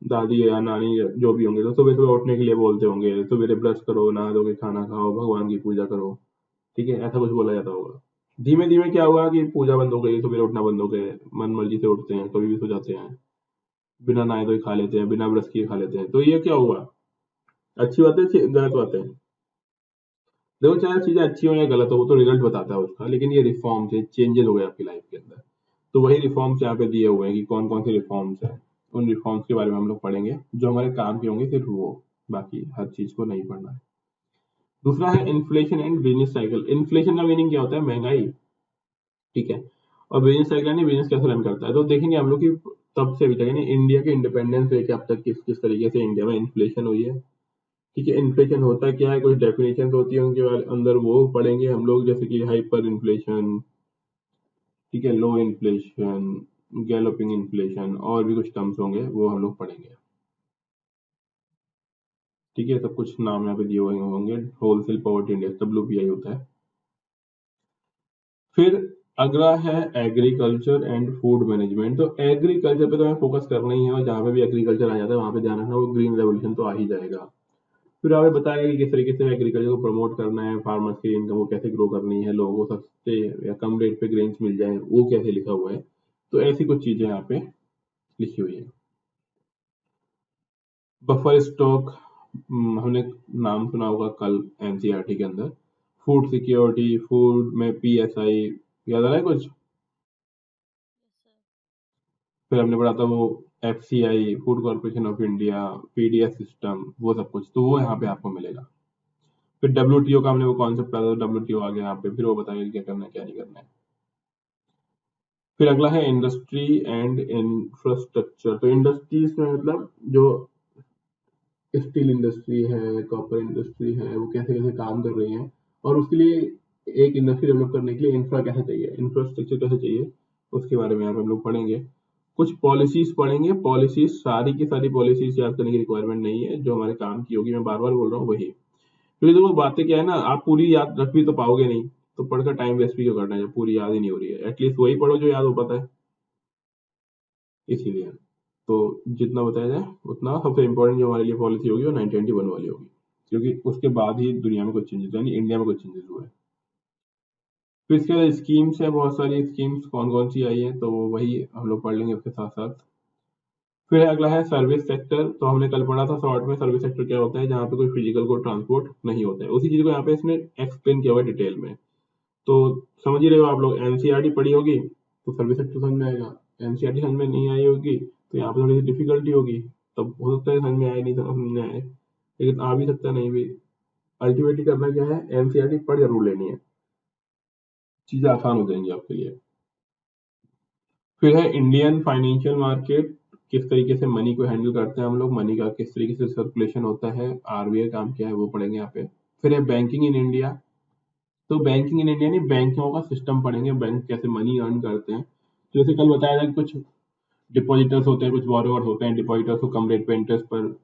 दादी या नानी जो भी होंगे, तो सुबह सुबह उठने के लिए बोलते होंगे, सवेरे ब्रश करो, नहा धो के खाना खाओ, भगवान की पूजा करो, ठीक है, ऐसा कुछ बोला जाता होगा। धीमे धीमे क्या हुआ कि पूजा बंद हो गई, सवेरे उठना बंद हो गए, मन मर्जी से उठते हैं, कभी भी सो जाते हैं, बिना नहाए धोए खा लेते हैं, बिना ब्रश किए खा लेते हैं। तो ये क्या हुआ, अच्छी बात है गलत बात है? देखो चाहे चीजें अच्छी हो या गलत हो, वो तो रिजल्ट बताता है उसका, लेकिन ये रिफॉर्म्स है, चेंजेस हो गए आपकी लाइफ के अंदर। तो वही रिफॉर्म्स यहाँ पे दिए हुए हैं कि कौन कौन से रिफॉर्म्स हैं। उन रिफॉर्म्स के बारे में हम लोग पढ़ेंगे, जो हमारे काम के होंगे सिर्फ वो, बाकी हर चीज को नहीं पढ़ना है। दूसरा है inflation and business cycle. Inflation का मीनिंग क्या होता है, महंगाई, ठीक है। और बिजनेस साइकिल यानी बिजनेस कैसे रन करता है। तो देखेंगे हम लोग कि तब से अभी तक, यानी इंडिया के इंडिपेंडेंस से अब तक किस किस तरीके से इंडिया में इन्फ्लेशन हुई है, ठीक है। इन्फ्लेशन होता क्या है, कुछ डेफिनेशन होती है उनके अंदर, वो पढ़ेंगे हम लोग, जैसे कि हाइपर इन्फ्लेशन, ठीक है, लो इन्फ्लेशन, गैलोपिंग इन्फ्लेशन, और भी कुछ टर्म्स होंगे वो हम लोग पढ़ेंगे, ठीक है। सब कुछ नाम यहाँ पे दिए हुए होंगे। होलसेल पॉवर्टी इंडेक्स WPI होता है। फिर अगला है एग्रीकल्चर एंड फूड मैनेजमेंट। तो एग्रीकल्चर पे तो हमें फोकस करना ही है, और जहाँ पे भी एग्रीकल्चर आ जाता है वहाँ पे ध्यान रखना, वो ग्रीन रेवोल्यूशन तो आ ही जाएगा। फिर हमें बताएगा कि किस तरीके से एग्रीकल्चर को प्रमोट करना है, फार्मर्स की इनकम को कैसे ग्रो करनी है, लोगों को सस्ते या कम रेट पे ग्रेन्स मिल जाए, वो कैसे लिखा हुआ है। तो ऐसी कुछ चीजें यहाँ पे लिखी हुई है। बफर स्टॉक, हमने नाम सुना होगा कल NCERT के अंदर। फूड सिक्योरिटी, फूड में PSI, याद आ रहा है कुछ? फिर हमने पढ़ा था वो FCI, food corporation of India, PDS system, वो सब कुछ, तो वो यहाँ पे आपको मिलेगा। फिर WTO का हमने वो कॉन्सेप्ट पढ़ा था, WTO आ गया यहाँ पे, फिर वो बताएगा क्या करना है क्या नहीं करना है। फिर अगला है इंडस्ट्री एंड इंफ्रास्ट्रक्चर। तो इंडस्ट्रीज में मतलब जो स्टील इंडस्ट्री है, कॉपर इंडस्ट्री है, वो कैसे कैसे काम कर रही है, और उसके लिए एक इंडस्ट्री डेवलप करने के लिए इंफ्रा कैसे चाहिए, इंफ्रास्ट्रक्चर कैसे चाहिए, उसके बारे में यहाँ पे हम लोग पढ़ेंगे। कुछ पॉलिसीज पढ़ेंगे। पॉलिसीज सारी की सारी पॉलिसीज याद करने की रिक्वायरमेंट नहीं है, जो हमारे काम की होगी, मैं बार बार बोल रहा हूँ वही, क्योंकि देखो बातें क्या है ना, आप पूरी याद रख भी तो पाओगे नहीं, तो पढ़कर टाइम वेस्ट भी क्यों करना है जब पूरी याद ही नहीं हो रही है। एटलीस्ट वही पढ़ो जो याद हो पाता है, इसीलिए। तो जितना बताया जाए उतना। सबसे इंपॉर्टेंट जो हमारे लिए पॉलिसी होगी वो 1991 वाली होगी, क्योंकि उसके बाद ही दुनिया में कुछ चेंजेस, यानी इंडिया में कुछ चेंजेस हुए। फिर इसके बाद स्कीम्स है, बहुत सारी स्कीम्स कौन कौन सी आई है, तो वही हम लोग पढ़ लेंगे उसके साथ साथ। फिर अगला है सर्विस सेक्टर। तो हमने कल पढ़ा था शॉर्ट में, सर्विस सेक्टर क्या होता है, जहाँ पे कोई फिजिकल को ट्रांसपोर्ट नहीं होता है, उसी चीज को यहाँ पे इसने एक्सप्लेन किया हुआ है डिटेल में। तो समझ ही रहे हो आप लोग, NCERT पढ़ी होगी तो सर्विस सेक्टर समझ में आएगा, NCERT समझ में नहीं आई होगी तो यहाँ पे थोड़ी सी डिफिकल्टी होगी, तब हो सकता है समझ में आए, नहीं समझ में आए, लेकिन आ भी सकता है नहीं भी। अल्टीमेटली करना क्या है, NCERT पढ़ जरूर लेनी है, चीजें आसान हो जाएंगी आपके लिए। फिर है इंडियन फाइनेंशियल मार्केट, किस तरीके से मनी को हैंडल करते हैं हम लोग, मनी का किस तरीके से सर्कुलेशन होता है, RBI काम क्या है वो पढ़ेंगे यहाँ पे। फिर है बैंकिंग इन इंडिया। तो बैंकिंग इन इंडिया नहीं, बैंकों का सिस्टम पढ़ेंगे, बैंक कैसे मनी अर्न करते हैं। तो जैसे कल बताया था कि कुछ डिपॉजिटर्स होते हैं, कुछ बोरोवर्स होते हैं, डिपॉजिटर्स को कम रेट पे इंटरेस्ट पर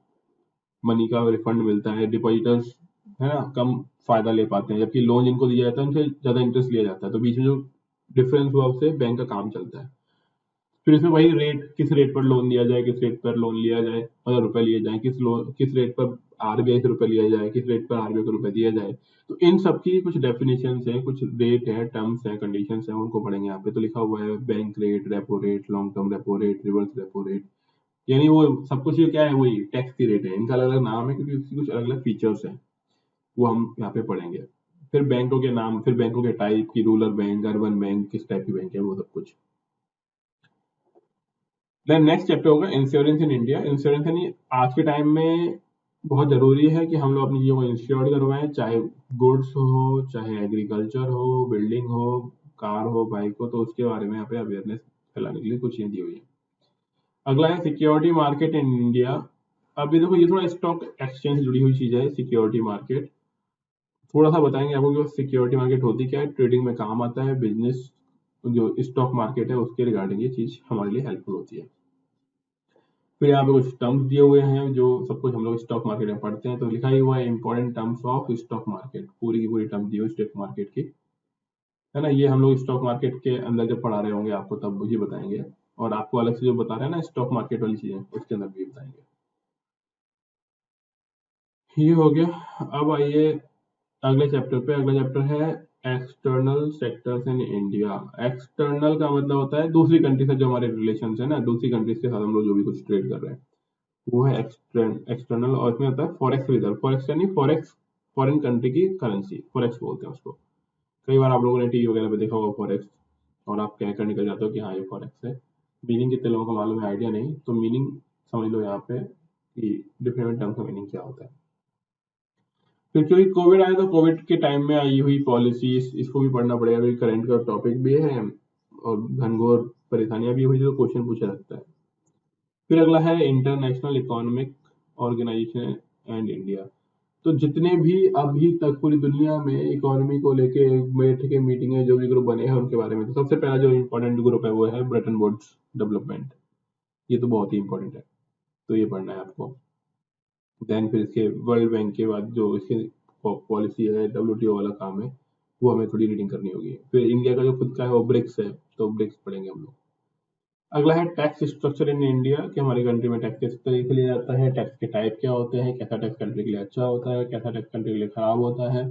मनी का रिफंड मिलता है, डिपॉजिटर्स है ना कम फायदा ले पाते हैं, जबकि लोन जिनको दिया जाता है उनसे ज्यादा इंटरेस्ट लिया जाता है, तो बीच में जो डिफरेंस हुआ उससे बैंक का काम चलता है। फिर इसमें वही रेट, किस रेट पर लोन दिया जाए, किस रेट पर लोन लिया जाए, मतलब रुपए लिए जाए, किस रेट पर RBI से रुपए लिया जाए, किस रेट पर RBI को रुपए दिया जाए। तो इन सब की कुछ डेफिनेशन है, कुछ रेट है, टर्म्स है, कंडीशंस है, उनको पढ़ेंगे यहाँ पे। तो लिखा हुआ है bank rate, repo rate, long term repo rate, reverse repo rate, यानी वो सब कुछ ये क्या है, वही टैक्स की रेट है, इनका अलग अलग नाम है क्योंकि उसकी कुछ अलग अलग फीचर्स हैं, वो हम यहाँ पे पढ़ेंगे। फिर बैंकों के नाम, फिर बैंकों के टाइप की, रूरल बैंक, अर्बन बैंक, किस टाइप की बैंक है, वो सब कुछ। देन नेक्स्ट चैप्टर होगा इंश्योरेंस इन इंडिया। इंश्योरेंस यानी आज के टाइम में बहुत जरूरी है कि हम लोग अपनी चीजों को इंश्योर करवाएं, चाहे गुड्स हो, चाहे एग्रीकल्चर हो, बिल्डिंग हो, कार हो, बाइक हो, तो उसके बारे में यहाँ पे अवेयरनेस फैलाने के लिए कुछ चीजें दी हुई है। अगला है सिक्योरिटी मार्केट इन इंडिया। अभी देखो ये थोड़ा स्टॉक एक्सचेंज से जुड़ी हुई चीज है, सिक्योरिटी मार्केट थोड़ा सा बताएंगे आपको कि सिक्योरिटी मार्केट होती क्या है, ट्रेडिंग में काम आता है, बिजनेस जो स्टॉक मार्केट है उसके रिगार्डिंग ये चीज हमारे लिए हेल्पफुल होती है। फिर यहाँ पे कुछ टर्म्स दिए हुए हैं जो सब कुछ हम लोग स्टॉक मार्केट में पढ़ते हैं, तो लिखा ही हुआ है important terms of stock market, पूरी की पूरी टर्म दी हुई स्टॉक मार्केट की, है ना। ये हम लोग स्टॉक मार्केट के अंदर जब पढ़ा रहे होंगे आपको तब मुझे बताएंगे, और आपको अलग से जो बता रहे हैं ना स्टॉक मार्केट वाली चीजें उसके अंदर भी बताएंगे। ये हो गया। अब आइए अगले चैप्टर पे। अगला चैप्टर है external sectors in India. External का मतलब होता है दूसरी कंट्री से जो हमारे रिलेशन है ना, दूसरी कंट्रीज के साथ हम लोग जो भी कुछ ट्रेड कर रहे हैं वो है एक्सटर्नल। और इसमें होता है फॉरेक्स रिजर्व। फॉरेक्स यानी फॉरेक्स, फॉरेन कंट्री की करेंसी, फॉरेक्स बोलते हैं उसको। कई बार आप लोगों ने टीवी वगैरह पे देखा होगा फॉरेक्स, और आप कहकर निकल जाते हो कि हाँ ये फॉरेक्स है। मीनिंग कितने लोगों को मालूम है आइडिया नहीं, तो मीनिंग समझ लो यहाँ पे कि डिफरेंट टर्म का मीनिंग क्या होता है। फिर क्योंकि कोविड आया तो कोविड के टाइम में आई हुई पॉलिसी, इसको भी पढ़ना पड़ेगा क्योंकि करंट का टॉपिक भी है और घनघोर परेशानियां भी हुई तो क्वेश्चन पूछा जाता है। फिर अगला है international economic organisation and India. तो जितने भी अभी तक पूरी दुनिया में इकोनॉमी को लेके बैठ के मीटिंग जो भी ग्रुप बने हैं उनके बारे में, तो सबसे पहला जो इम्पोर्टेंट ग्रुप है वो है ब्रेटन वुड्स डेवलपमेंट। ये तो बहुत ही इंपॉर्टेंट है, तो ये पढ़ना है आपको। देन फिर इसके वर्ल्ड बैंक के बाद जो इसके पॉलिसी है, WTO वाला काम है, वो हमें थोड़ी रीडिंग करनी होगी। फिर इंडिया का जो खुद का है वो ब्रिक्स है, तो ब्रिक्स पढ़ेंगे हम लोग। अगला है टैक्स स्ट्रक्चर इन इंडिया, कि हमारी कंट्री में टैक्स किस तरीके से लिया जाता है, टैक्स के टाइप क्या होते हैं, कैसा टैक्स कंट्री के लिए अच्छा होता है, कैसा टैक्स कंट्री के लिए खराब होता है,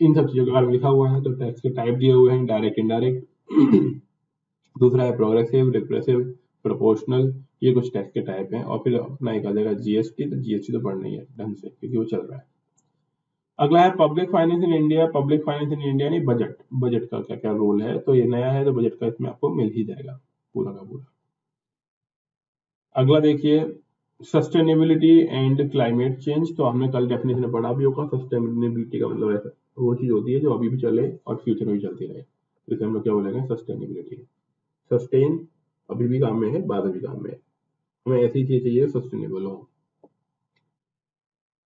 इन सब चीजों के बारे में लिखा हुआ है। तो टैक्स के टाइप दिए हुए हैं, डायरेक्ट, इनडायरेक्ट। दूसरा है प्रोग्रेसिव, रिप्रेसिव, प्रोपोर्शनल, ये कुछ टैक्स के टाइप हैं। और फिर अपना एक आ जाएगा GST, तो GST तो पढ़ना ही है ढंग से क्योंकि वो चल रहा है। अगला है public finance in India. Public finance in India नहीं, बजट, बजट का क्या क्या रोल है, तो ये नया है तो बजट का इसमें आपको मिल ही जाएगा पूरा का पूरा। अगला देखिए सस्टेनेबिलिटी एंड क्लाइमेट चेंज। तो हमने कल डेफिनेशन पढ़ा भी होगा। सस्टेनेबिलिटी का मतलब ऐसा वो चीज होती है जो अभी भी चले और फ्यूचर में भी चलती रहे, तो इसे हम लोग क्या बोलेंगे, सस्टेनेबिलिटी। सस्टेन अभी भी काम में है, बाद में भी काम में है, हमें ऐसी चीज चाहिए सस्टेनेबल हो।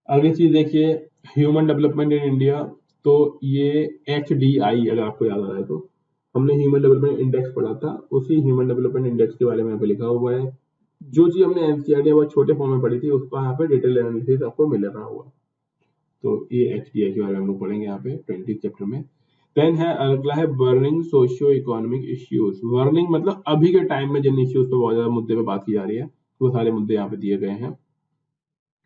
अगली चीज देखिए ह्यूमन डेवलपमेंट इन इंडिया। तो ये HDI अगर आपको याद आ रहा है तो हमने ह्यूमन डेवलपमेंट इंडेक्स पढ़ा था, उसी ह्यूमन डेवलपमेंट इंडेक्स के बारे में यहाँ पे लिखा हुआ है। जो चीज हमने NCERT बहुत छोटे फॉर्म में पढ़ी थी उसका यहाँ पे डिटेल एनालिसिस आपको मिल रहा होगा। तो ये HDI के बारे में हम लोग पढ़ेंगे यहाँ पे 20 चैप्टर में। देन है अगला है burning socio economic issues. Burning मतलब अभी के टाइम में जिन इश्यूज पे बहुत ज्यादा मुद्दे पे बात की जा रही है वो सारे मुद्दे यहाँ पे दिए गए हैं।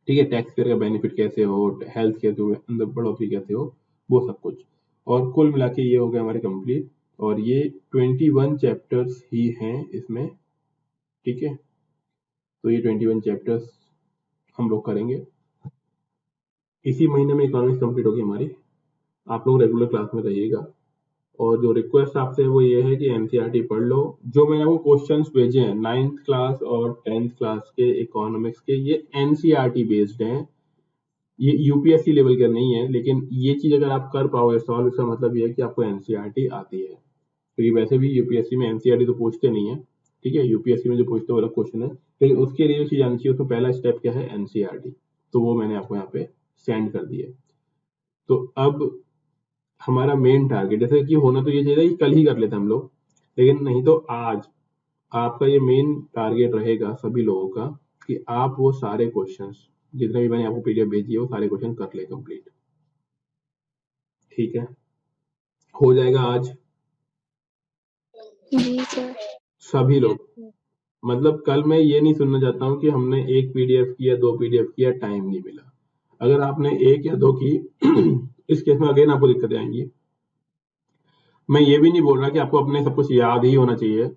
ठीक है, टैक्स पेयर का बेनिफिट कैसे हो, हेल्थ केयर के अंदर बढ़ोतरी कैसे हो, वो सब कुछ। और कुल मिला के ये हो गया हमारे कंप्लीट, और ये 21 चैप्टर्स ही हैं इसमें। ठीक है, तो ये 21 चैप्टर्स हम लोग करेंगे। इसी महीने में इकोनॉमिक्स कंप्लीट होगी हमारी। आप लोग रेगुलर क्लास में रहिएगा, और जो रिक्वेस्ट आपसे है वो ये है कि NCERT पढ़ लो। जो मैंने आपको क्वेश्चंस भेजे हैं 9th क्लास और 10th क्लास के इकोनॉमिक्स के, ये NCERT बेस्ड हैं, ये UPSC लेवल के नहीं है। लेकिन ये चीज अगर आप कर पाओगे सॉल्व, इसका मतलब ये है कि आपको NCERT आती है, क्योंकि वैसे भी UPSC में NCERT तो पूछते नहीं है। ठीक है, UPSC में जो पूछते हैं वो अलग क्वेश्चन है, लेकिन उसके लिए जो चीज आनी चाहिए उसमें पहला स्टेप क्या है, NCERT। तो वो मैंने आपको यहाँ पे सेंड कर दिया। तो अब हमारा मेन टारगेट, जैसे कि होना तो ये चाहिए कि कल ही कर लेते हम लोग, लेकिन नहीं तो आज आपका ये मेन टारगेट रहेगा सभी लोगों का कि आप वो सारे क्वेश्चंस जितने भी मैंने आपको PDF भेजी है वो सारे क्वेश्चन कर ले कंप्लीट। ठीक है, हो जाएगा आज जी सर। सभी लोग। मतलब कल मैं ये नहीं सुनना चाहता हूँ कि हमने एक PDF किया, 2 PDF किया, टाइम नहीं मिला। अगर आपने 1 या 2 की इस केस में अगेन आपको दिक्कतें आएंगी। मैं ये भी नहीं बोल रहा कि आपको अपने सब कुछ याद ही होना चाहिए।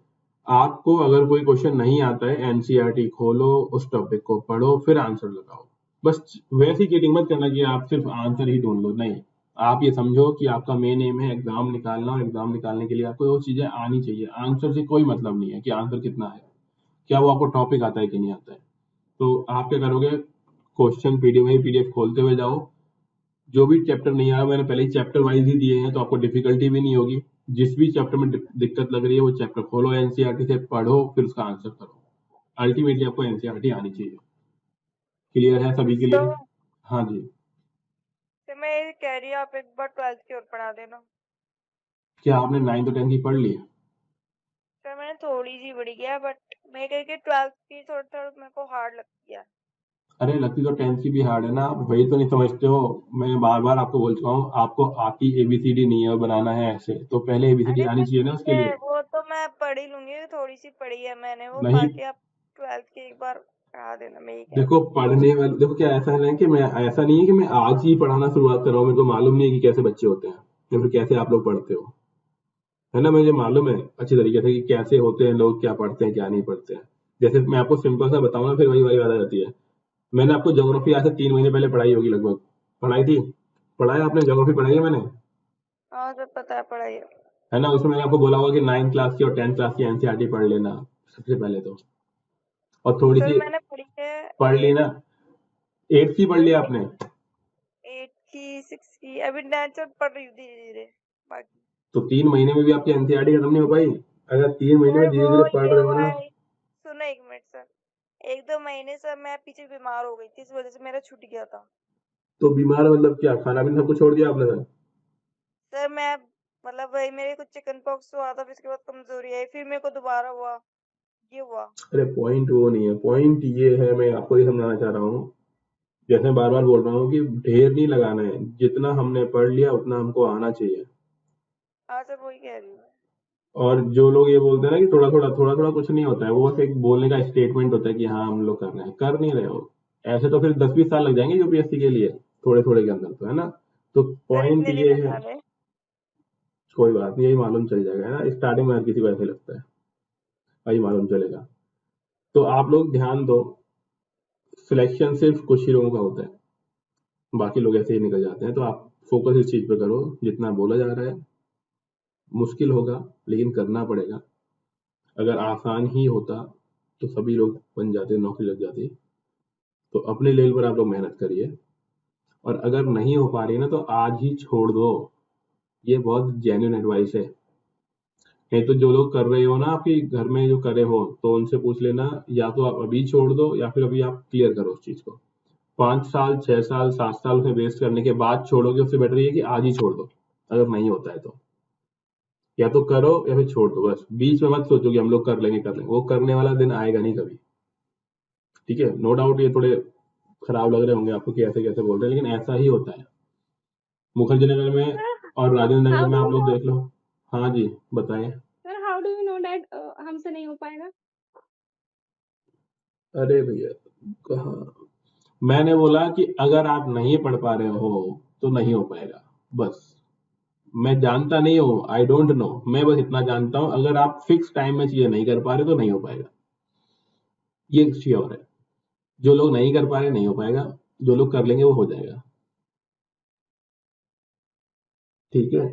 आपको अगर कोई क्वेश्चन नहीं आता है, NCERT खोलो, उस टॉपिक को पढ़ो, फिर आंसर लगाओ। बस वैसी चीटिंग मत करना कि आप सिर्फ आंसर ही ढूंढ लो, नहीं। आप ये समझो कि आपका मेन एम है एग्जाम निकालना, और एग्जाम निकालने के लिए आपको वो चीजें आनी चाहिए। आंसर से कोई मतलब नहीं है कि आंसर कितना है, क्या वो आपको टॉपिक आता है कि नहीं आता है। तो आप क्या करोगे, क्वेश्चन PDF खोलते हुए जाओ। जो भी चैप्टर नहीं आ रहा, मैंने पहले ही चैप्टर वाइज ही दिए हैं, तो आपको डिफिकल्टी भी नहीं होगी। जिस भी चैप्टर में दिक्कत लग रही है वो चैप्टर खोलो, NCERT से पढ़ो, फिर उसका आंसर करो। अल्टीमेटली आपको NCERT आनी चाहिए। क्लियर है सभी के लिए? तो हाँ जी। मैं ये कह रही हूँ आप एक बार 12th की और पढ़ा देना। क्या आपने 9th और 10th की पढ़ ली? सर मैंने थोड़ी सी पढ़ी है बट मैं कह के 12th की थोड़ा मेरे को हार्ड लगती है। अरे लगती तो 10th की भी हार्ड है ना, आप वही तो नहीं समझते हो। मैं बार बार आपको बोल चुका हूँ, आपको आती ABCD नहीं है और बनाना है ऐसे, तो पहले ABCD अरे आनी तो चाहिए ना ठीक उसके है, लिए। वो तो मैं पढ़ ही लूंगी, थोड़ी सी पढ़ी है मैंने वो, नहीं, बाकी आप 12th की एक बार पढ़ा देना, मैं ये कह रही देखो हूँ। पढ़ने वाले, देखो क्या ऐसा है ना कि मैं, ऐसा नहीं है कि मैं आज ही पढ़ाना शुरुआत कर रहा हूँ, मेरे को मालूम नहीं है कि कैसे बच्चे होते हैं या फिर कैसे आप लोग पढ़ते हो, है ना। मुझे मालूम है अच्छी तरीके से कि कैसे होते हैं लोग, क्या पढ़ते हैं क्या नहीं पढ़ते हैं। जैसे मैं आपको सिंपल सा बताऊं ना, फिर वही वाली बात आ जाती है। मैंने आपको ज्योग्राफी आज से 3 महीने पहले पढ़ाई होगी लगभग, पढ़ाई थी, पढ़ाया आपने, ज्योग्राफी पढ़ाई है मैंने, हाँ सर पता है, पढ़ाई है। है ना। उसमें मैंने आपको बोला होगा कि 9th क्लास की और 10th क्लास की NCERT पढ़ लेना सबसे पहले तो, और थोड़ी सर सी मैंने पढ़ी है पढ़ ली ना। 8th की पढ़ लिया आपने, 8 की 6 की, अभी 9th पढ़ रही हूँ धीरे धीरे बाकी। तो 3 महीने में भी आपकी NCERT खत्म नहीं हो पाई। अगर 3 महीने में सर धीरे वो धीरे पढ़ ये रहे हो हुआ ना। है, सुनो एक मिनट सर, 1-2 महीने सर मैं पीछे बीमार हो गई थी, इस वजह से मेरा छूट गया था। तो बीमार मतलब क्या, खाना पीना सब कुछ छोड़ दिया आपने सर? सर मैं मतलब वही मेरे को चिकन पॉक्स हुआ था, फिर उसके बाद कमजोरी आई, फिर मेरे को दोबारा हुआ, ये हुआ। अरे पॉइंट वो नहीं है, पॉइंट ये है, मैं आपको ये समझाना चाह रहा हूँ, जैसे मैं बार बार बोल रहा हूँ कि ढेर नहीं लगाना है, जितना हमने पढ़ लिया उतना हमको आना चाहिए। हाँ सर वही कह रही हूँ। और जो लोग ये बोलते हैं ना कि थोड़ा थोड़ा कुछ नहीं होता है, वो बस एक बोलने का स्टेटमेंट होता है कि हाँ हम लोग कर रहे हैं, कर नहीं रहे हो। ऐसे तो फिर 10-20 साल लग जाएंगे UPSC के लिए, थोड़े थोड़े के अंदर, तो है ना। तो सर पॉइंट इतने नहीं ये लगने है, वाले। कोई बात नहीं, यही मालूम चल जाएगा, है ना। स्टार्टिंग में हर किसी को ऐसे लगता है, वही मालूम चलेगा। तो आप लोग ध्यान दो, सिलेक्शन सिर्फ कुछ ही लोगों का होता है, बाकी लोग ऐसे ही निकल जाते हैं। तो आप फोकस इस चीज पे करो, जितना बोला जा रहा है। मुश्किल होगा लेकिन करना पड़ेगा। अगर आसान ही होता तो सभी लोग बन जाते, नौकरी लग जाती। तो अपने लेवल पर आप लोग मेहनत करिए, और अगर नहीं हो पा रही ना तो आज ही छोड़ दो। ये बहुत जेन्युइन एडवाइस है। नहीं तो जो लोग कर रहे हो ना, आपके घर में जो करे हो, तो उनसे पूछ लेना, या तो आप अभी छोड़ दो या फिर अभी आप क्लियर करो उस चीज को। 5 साल 6 साल 7 साल उसमें वेस्ट करने के बाद छोड़ोगे, उससे बेटर ये कि आज ही छोड़ दो अगर नहीं होता है तो। या तो करो या फिर छोड़ दो, बस बीच में मत सोचो कि हम लोग कर लेंगे, वो करने वाला दिन आएगा नहीं कभी। ठीक है, नो डाउट ये थोड़े खराब लग रहे होंगे आपको कि ऐसे कैसे बोल रहे हैं, लेकिन ऐसा ही होता है। मुखर्जी नगर में Sir, और राजेंद्र नगर how में do आप you लोग know? देख लो। हाँ जी, बताएं। Sir, how do you know that हमसे नहीं हो पाएगा? अरे भैया, कहा, मैंने बोला कि अगर आप नहीं पढ़ पा रहे हो तो नहीं हो पाएगा, बस। मैं जानता नहीं हूँ, आई डोंट नो, मैं बस इतना जानता हूँ, अगर आप फिक्स टाइम में चीजें नहीं कर पा रहे तो नहीं हो पाएगा, ये श्योर है। जो लोग नहीं कर पा रहे नहीं हो पाएगा, जो लोग कर लेंगे वो हो जाएगा। ठीक है,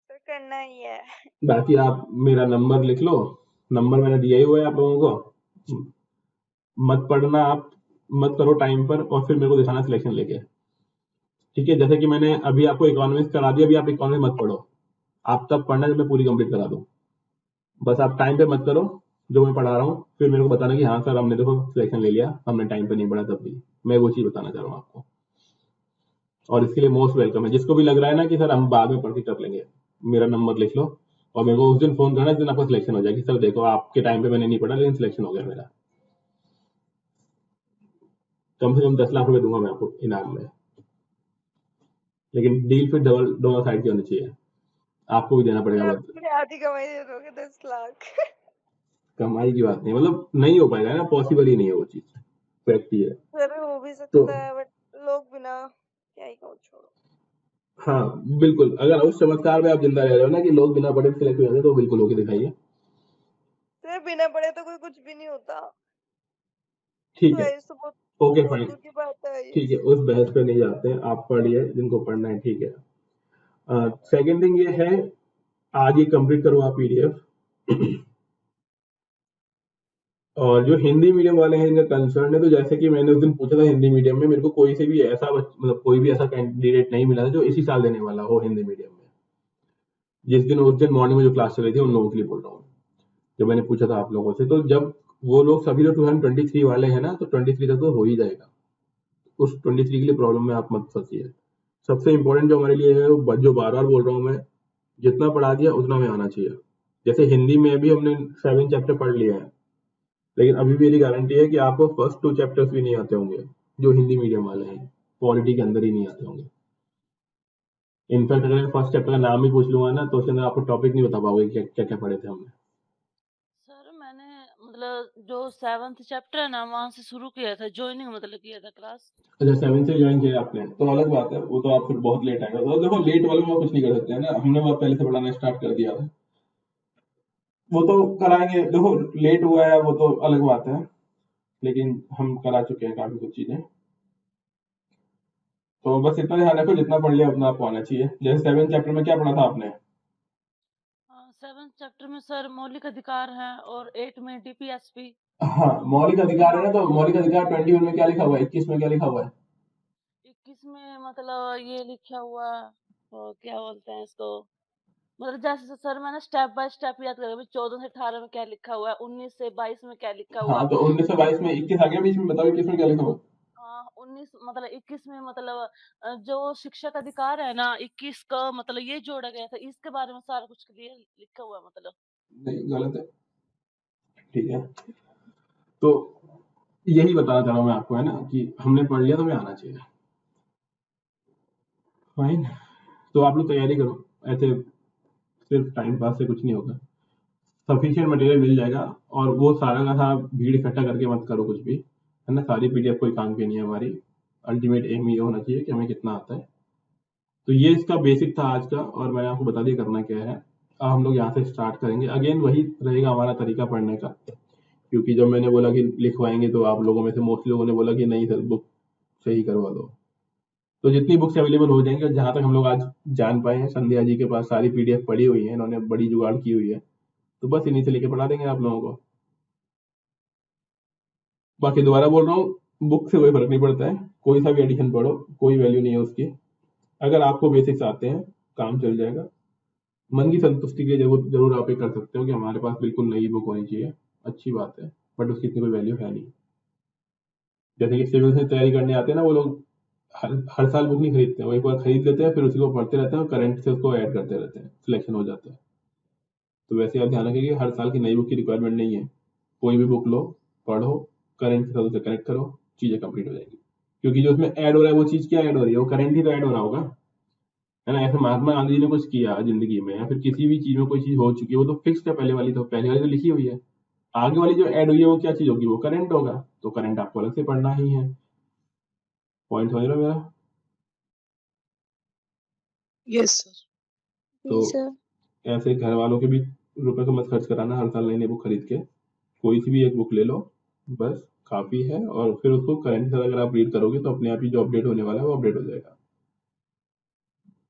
सर करना ही है। बाकी आप मेरा नंबर लिख लो, नंबर मैंने दिया ही हुआ है आप लोगों को। मत पढ़ना आप, मत करो टाइम पर, और फिर मेरे को दिखाना सिलेक्शन लेके। ठीक है, जैसे कि मैंने अभी आपको इकोनॉमिक्स करा दिया, अभी आप इकोनॉमिक्स मत पढ़ो, आप तब पढ़ना जब मैं पूरी कंप्लीट करा दूं। बस आप टाइम पे मत करो जो मैं पढ़ा रहा हूँ, फिर मेरे को बताना कि हाँ सर हमने देखो सिलेक्शन ले लिया, हमने टाइम पे नहीं पढ़ा तब भी। मैं वो चीज बताना चाह रहा हूँ आपको, और इसके लिए मोस्ट वेलकम है। जिसको भी लग रहा है ना कि सर हम बाद में पढ़ के कर लेंगे, मेरा नंबर लिख लो, और मेरे को उस दिन फोन करना जिस दिन आपका सिलेक्शन हो जाएगी। सर देखो आपके टाइम पे मैंने नहीं पढ़ा लेकिन सिलेक्शन हो गया मेरा, कम से कम 10 लाख रुपए दूंगा मैं आपको इनाम में। लेकिन डील फिर डबल दोनों साइड की होनी चाहिए, आपको भी देना पड़ेगा। सर बस मेरी आधी कमाई दे दोगे 10 लाख? कमाई की बात नहीं, मतलब नहीं हो पाएगा ना, पॉसिबल ही नहीं है वो चीज, फैक्ट ही है। सर हो भी तो सकता है बट लोग बिना, क्या ही कहूँ, छोड़ो। हाँ बिल्कुल, अगर उस चमत्कार में आप जिंदा रह रहे हो ना कि लोग बिना पढ़े सिलेक्ट हो जाते हैं, तो बिल्कुल होके दिखाइए। सर बिना पढ़े तो कोई कुछ भी नहीं होता, ठीक तो है, ऐसे बहुत ओके बहुत फाइन, दूर की बात है ये। ठीक है, उस बहस पे नहीं जाते हैं, आप पढ़िए जिनको पढ़ना है। ठीक है, सेकेंड थिंग ये है, आज ही कंप्लीट करो आप PDF। और जो हिंदी मीडियम वाले हैं इनका कंसर्न है, तो जैसे कि मैंने उस दिन पूछा था हिंदी मीडियम में, मेरे को कोई से भी ऐसा मतलब कोई भी ऐसा कैंडिडेट नहीं मिला था जो इसी साल देने वाला हो हिंदी मीडियम में। उस दिन मॉर्निंग में जो क्लास चल रही थी उन लोगों के लिए बोल रहा हूँ, जब मैंने पूछा था आप लोगों से, तो जब वो लोग सभी लोग 2023 वाले हैं ना, तो 23 तक तो हो ही जाएगा। उस 23 के लिए प्रॉब्लम में आप मत फंसिए। सबसे इंपॉर्टेंट जो हमारे लिए है, वो जो बार बार बोल रहा हूँ मैं, जितना पढ़ा दिया उतना में आना चाहिए। जैसे हिंदी में भी हमने 7 चैप्टर पढ़ लिया है, लेकिन अभी भी मेरी गारंटी है कि आपको फर्स्ट 2 चैप्टर्स भी नहीं आते होंगे, जो हिंदी मीडियम वाले हैं, पॉलिटी के अंदर ही नहीं आते होंगे। इनफैक्ट अगर फर्स्ट चैप्टर का नाम ही पूछ लूंगा ना, तो उसके अंदर आपको टॉपिक नहीं बता पाओगे क्या क्या क्या पढ़े थे हमने। सर मैंने मतलब जो 7th चैप्टर है ना वहां से शुरू किया था, ज्वाइनिंग मतलब किया था क्लास। अच्छा 7 से ज्वाइन किया आपने, तो अलग बात है, वो तो आप फिर बहुत लेट आएगा। तो देखो लेट वाले में कुछ नहीं कर सकते हैं ना, हमने बहुत पहले से पढ़ाना स्टार्ट कर दिया था, वो तो कराएंगे। देखो लेट हुआ है वो तो अलग बात है, लेकिन हम करा चुके हैं काफी कुछ चीजें। तो बस इतना ध्यान रखो, जितना पढ़ लिया उतना आपको आना चाहिए। जैसे 7 चैप्टर में क्या पढ़ा था आपने? 7th चैप्टर में सर मौलिक अधिकार है और 8 में डीपीएसपी। हाँ मौलिक अधिकार है ना, तो मौलिक अधिकार 21 में क्या लिखा हुआ है, 21 में क्या लिखा हुआ है? 21 में मतलब ये लिखा हुआ क्या बोलते हैं इसको, मतलब जैसे सर मैंने स्टेप बाय स्टेप याद करा, 14 से 18 में क्या लिखा हुआ है, 19 से 22 में क्या लिखा हुआ हाँ है। तो 19 से 22 में 21 आ गया बीच में, बताओ 21 में क्या लिखा हुआ? 19 मतलब 21 में मतलब जो शिक्षक अधिकार है ना, 21 का मतलब ये जोड़ा गया था, इसके बारे में सारा कुछ क्लियर लिखा हुआ है मतलब। नहीं गलत है, ठीक है। तो यही बताना चाह रहा हूँ मैं आपको, है ना, कि हमने पढ़ लिया तो हमें आना चाहिए। फाइन, तो आप लोग तैयारी करो, ऐसे सिर्फ टाइम पास से कुछ नहीं होगा। सफिशिएंट मटेरियल मिल जाएगा, और वो सारा का सारा भीड़ इकट्ठा करके मत करो कुछ भी, है ना। सारी पीडीएफ कोई काम की नहीं है हमारी, अल्टीमेट एम ये होना चाहिए कि हमें कितना आता है। तो ये इसका बेसिक था आज का, और मैंने आपको बता दिया करना क्या है। अब हम लोग यहाँ से स्टार्ट करेंगे। अगेन वही रहेगा हमारा तरीका पढ़ने का, क्योंकि जब मैंने बोला कि लिखवाएंगे तो आप लोगों में से मोस्टली लोगों ने बोला कि नहीं सर बुक से ही करवा दो। तो जितनी बुक्स अवेलेबल हो जाएंगी, और जहाँ तक हम लोग आज जान पाए हैं, संध्या जी के पास सारी पीडीएफ पड़ी हुई है, इन्होंने बड़ी जुगाड़ की हुई है, तो बस इन्हीं से लेके पढ़ा देंगे आप लोगों को। बाकी दोबारा बोल रहा हूँ, बुक से कोई फर्क नहीं पड़ता है, कोई सा भी एडिशन पढ़ो, कोई वैल्यू नहीं है उसकी। अगर आपको बेसिक्स आते हैं काम चल जाएगा। मन की संतुष्टि के लिए जरूर आप ये कर सकते हो कि हमारे पास बिल्कुल नई बुक होनी चाहिए, अच्छी बात है, बट उसकी इतनी कोई वैल्यू है नहीं। जैसे कि सिविल से तैयारी करने आते हैं ना, वो लोग हर साल बुक नहीं खरीदते हैं, वो एक बार खरीद लेते हैं, फिर उसी को पढ़ते रहते हैं और करंट से उसको ऐड करते रहते हैं, सिलेक्शन हो जाता है। तो वैसे आप ध्यान रखिए कि हर साल की नई बुक की रिक्वायरमेंट नहीं है, कोई भी बुक लो, पढ़ो, करंट के साथ उसे कनेक्ट करो, चीजें कंप्लीट हो जाएगी। क्योंकि जो उसमें ऐड हो रहा है वो चीज क्या ऐड हो रही है, वो करंट ही तो ऐड हो रहा होगा, है ना। ऐसे महात्मा गांधी जी ने कुछ किया जिंदगी में, या फिर किसी भी चीज में कोई चीज हो चुकी है, वो तो फिक्स है, पहले वाली तो लिखी हुई है। आगे वाली जो ऐड हुई है वो क्या चीज होगी, वो करंट होगा, तो करंट आपको अलग से पढ़ना ही है। पॉइंट समझ रहे हो मेरा? Yes, sir. जी तो सर। ऐसे घर वालों के भी रुपए को मत खर्च कराना हर साल नई नई बुक खरीद के, कोई सी भी एक बुक ले लो, बस काफी है। और फिर उसको करंट से अगर आप रीड करोगे तो अपने आप ही जो अपडेट होने वाला है वो अपडेट हो जाएगा।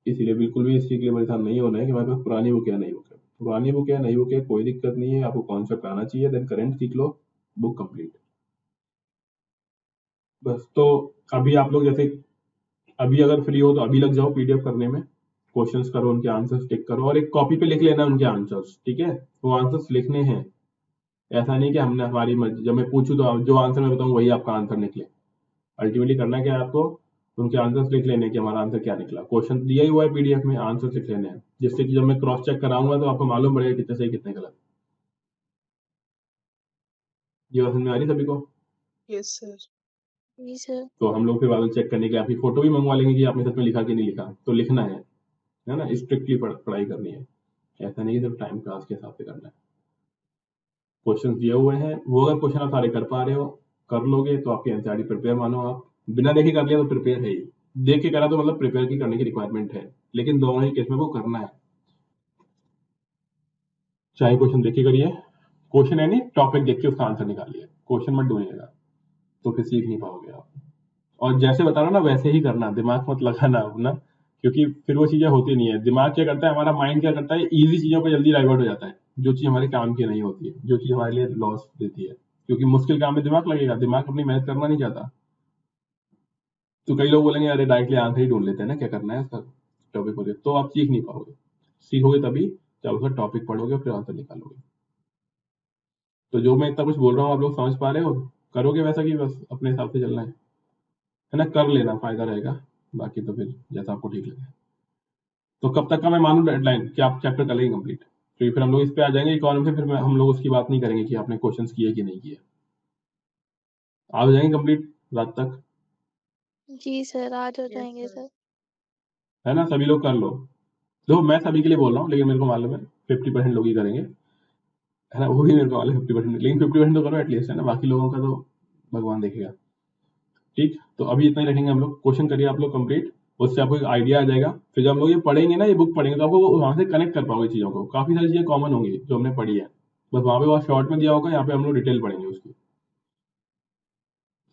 इसीलिए बिल्कुल भी इस चीज के लिए परेशान नहीं होना है कि हमारे पास पुरानी बुक है नई बुक है, पुरानी बुक है नई बुक है कोई दिक्कत नहीं है, आपको कॉन्सेप्ट आना चाहिए, देन करंट सीख लो, बुक कंप्लीट। बस तो अभी आप लोग जैसे अभी अगर फ्री हो तो अभी लग जाओ पीडीएफ करने में, क्वेश्चंस करो, उनके आंसर्स टिक करो, और एक कॉपी पे लिख लेना उनके आंसर्स, ठीक है। वो आंसर्स लिखने हैं, ऐसा नहीं कि हमने हमारी मर्जी, जब मैं पूछूं तो जो आंसर मैं बताऊं वही आपका आंसर निकले। अल्टीमेटली करना क्या है आपको, उनके आंसर्स लिख लेने कि हमारा आंसर क्या निकला। क्वेश्चन दिया ही हुआ है पीडीएफ में, आंसर लिख लेने हैं, जिससे कि जब मैं क्रॉस चेक कराऊंगा तो आपको मालूम पड़ेगा कितने सही कितने गलत। ये बात समझ में आ रही सभी को? Yes, sir. जी सर। तो हम लोग फिर बाद में चेक करने के लिए आपकी फोटो भी मंगवा लेंगे कि आपने सच में लिखा कि नहीं लिखा। तो लिखना है ना, स्ट्रिक्टली पढ़ाई करनी है, ऐसा नहीं कि सिर्फ टाइम क्लास के हिसाब से करना है। क्वेश्चन दिए हुए हैं, वो अगर क्वेश्चन आप सारे कर पा रहे हो, कर लोगे तो आपकी एनसीईआरटी प्रिपेयर मानो। आप बिना देखे कर लिया तो प्रिपेयर है ही, देख के करा तो मतलब प्रिपेयर की करने की रिक्वायरमेंट है, लेकिन दोनों ही केस में वो करना है। चाहे क्वेश्चन देख के करिए, क्वेश्चन है नहीं टॉपिक देख के उसका आंसर निकालिए, क्वेश्चन मत ढूंढिएगा, तो फिर सीख नहीं पाओगे आप। और जैसे बता रहा ना वैसे ही करना, दिमाग मत लगाना अपना, क्योंकि फिर वो चीजें होती नहीं है। दिमाग क्या करता है, हमारा माइंड क्या करता है, इजी चीजों पर जल्दी डाइवर्ट हो जाता है, जो चीज हमारे काम की नहीं होती है, जो चीज हमारे लिए लॉस देती है। क्योंकि मुश्किल काम में दिमाग लगेगा, दिमाग अपनी मेहनत करना नहीं चाहता। तो कई लोग बोलेंगे अरे डायरेक्टली आंसर ही ढूंढ लेते हैं ना, क्या करना है इसका टॉपिक बोलिए, तो आप सीख नहीं पाओगे। सीखोगे तभी जब उसका टॉपिक पढ़ोगे फिर आंसर निकालोगे। तो जो मैं इतना कुछ बोल रहा हूँ आप लोग समझ पा रहे हो, करोगे वैसा कि बस अपने हिसाब से चलना है ना, कर लेना फायदा रहेगा, बाकी तो फिर जैसा आपको ठीक लगे। तो कब तक का मैं मानूं डेडलाइन कि आप चैप्टर कर लेंगे कंप्लीट? तो फिर हम लोग इस पे आ जाएंगे इकोनॉमी से, फिर हम लोग उसकी बात नहीं करेंगे कि आपने क्वेश्चंस किए कि नहीं किए। आ जाएंगे कंप्लीट रात तक, जी सर, आज हो यस जाएंगे सर। सर। है ना? सभी लोग कर लो। देखो मैं सभी के लिए बोल रहा हूँ, लेकिन मेरे को मालूम है 50% लोग ही करेंगे, है ना? वो भी मेरे को मालूम है 50%, लेकिन 50% तो करो एटलीस्ट, है ना? बाकी लोगों का तो भगवान देखेगा। ठीक, तो अभी इतना ही रखेंगे हम लोग। क्वेश्चन करिए आप लोग कंप्लीट, उससे आपको एक आइडिया आ जाएगा। फिर जब हम लोग ये पढ़ेंगे ना, ये बुक पढ़ेंगे, तो आपको वहां से कनेक्ट कर पाओगे चीजों को। काफी सारी चीजें कॉमन होंगी जो हमने पढ़ी है, बस वहां पे बहुत शॉर्ट में दिया होगा, यहाँ पे हम लोग डिटेल पढ़ेंगे उसकी।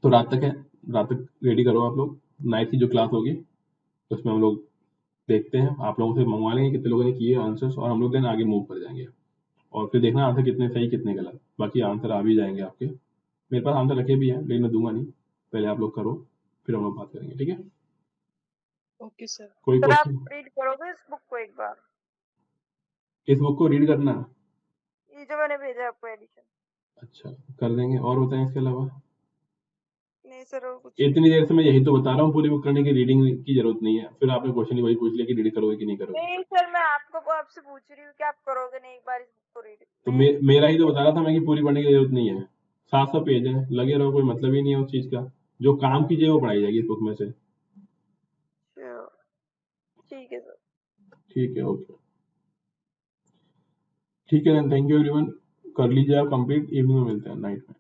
तो रात तक है, रात तक रेडी करो आप लोग। नाइट की जो क्लास होगी उसमें हम लोग देखते हैं, आप लोगों से मंगवा लेंगे कितने लोगों ने किए आंसर्स, और हम लोग देन आगे मूव कर जाएंगे। और फिर देखना आंसर कितने सही कितने गलत, बाकी आंसर आ भी जाएंगे आपके। मेरे पास आंसर रखे भी हैं, लेकिन मैं दूंगा नहीं, पहले आप लोग करो, फिर हम लोग बात करेंगे। ठीक है, Okay, sir. कोई सर आप क्वेश्चन? रीड करोगे इस बुक को एक बार? इस बुक को रीड करना? ये जो मैंने भेजा आपको एडिशन। अच्छा, कर देंगे। और बताएं इसके अलावा? नहीं सर, और कुछ इतनी देर से मैं यही तो बता रहा हूँ, पूरी बुक करने की रीडिंग की जरूरत नहीं है। फिर आपने क्वेश्चन ही वही पूछ लिया कि रीड करोगे कि नहीं करोगे। नहीं सर, मैं आपसे पूछ रही हूँ कि आप करोगे नहीं एक बार इस बुक को रीड? तो मेरा ही तो बता रहा था मैं कि पूरी पढ़ने की जरूरत नहीं है। 700 पेज है, लगे रहो, कोई मतलब ही नहीं है उस चीज का। जो काम कीजिए वो पढ़ाई जाएगी इस बुक में से। ठीक है सर। ठीक है, ओके, ठीक है, थैंक यू एवरीवन। कर लीजिए आप कंप्लीट, इवनिंग में मिलते हैं नाइट में।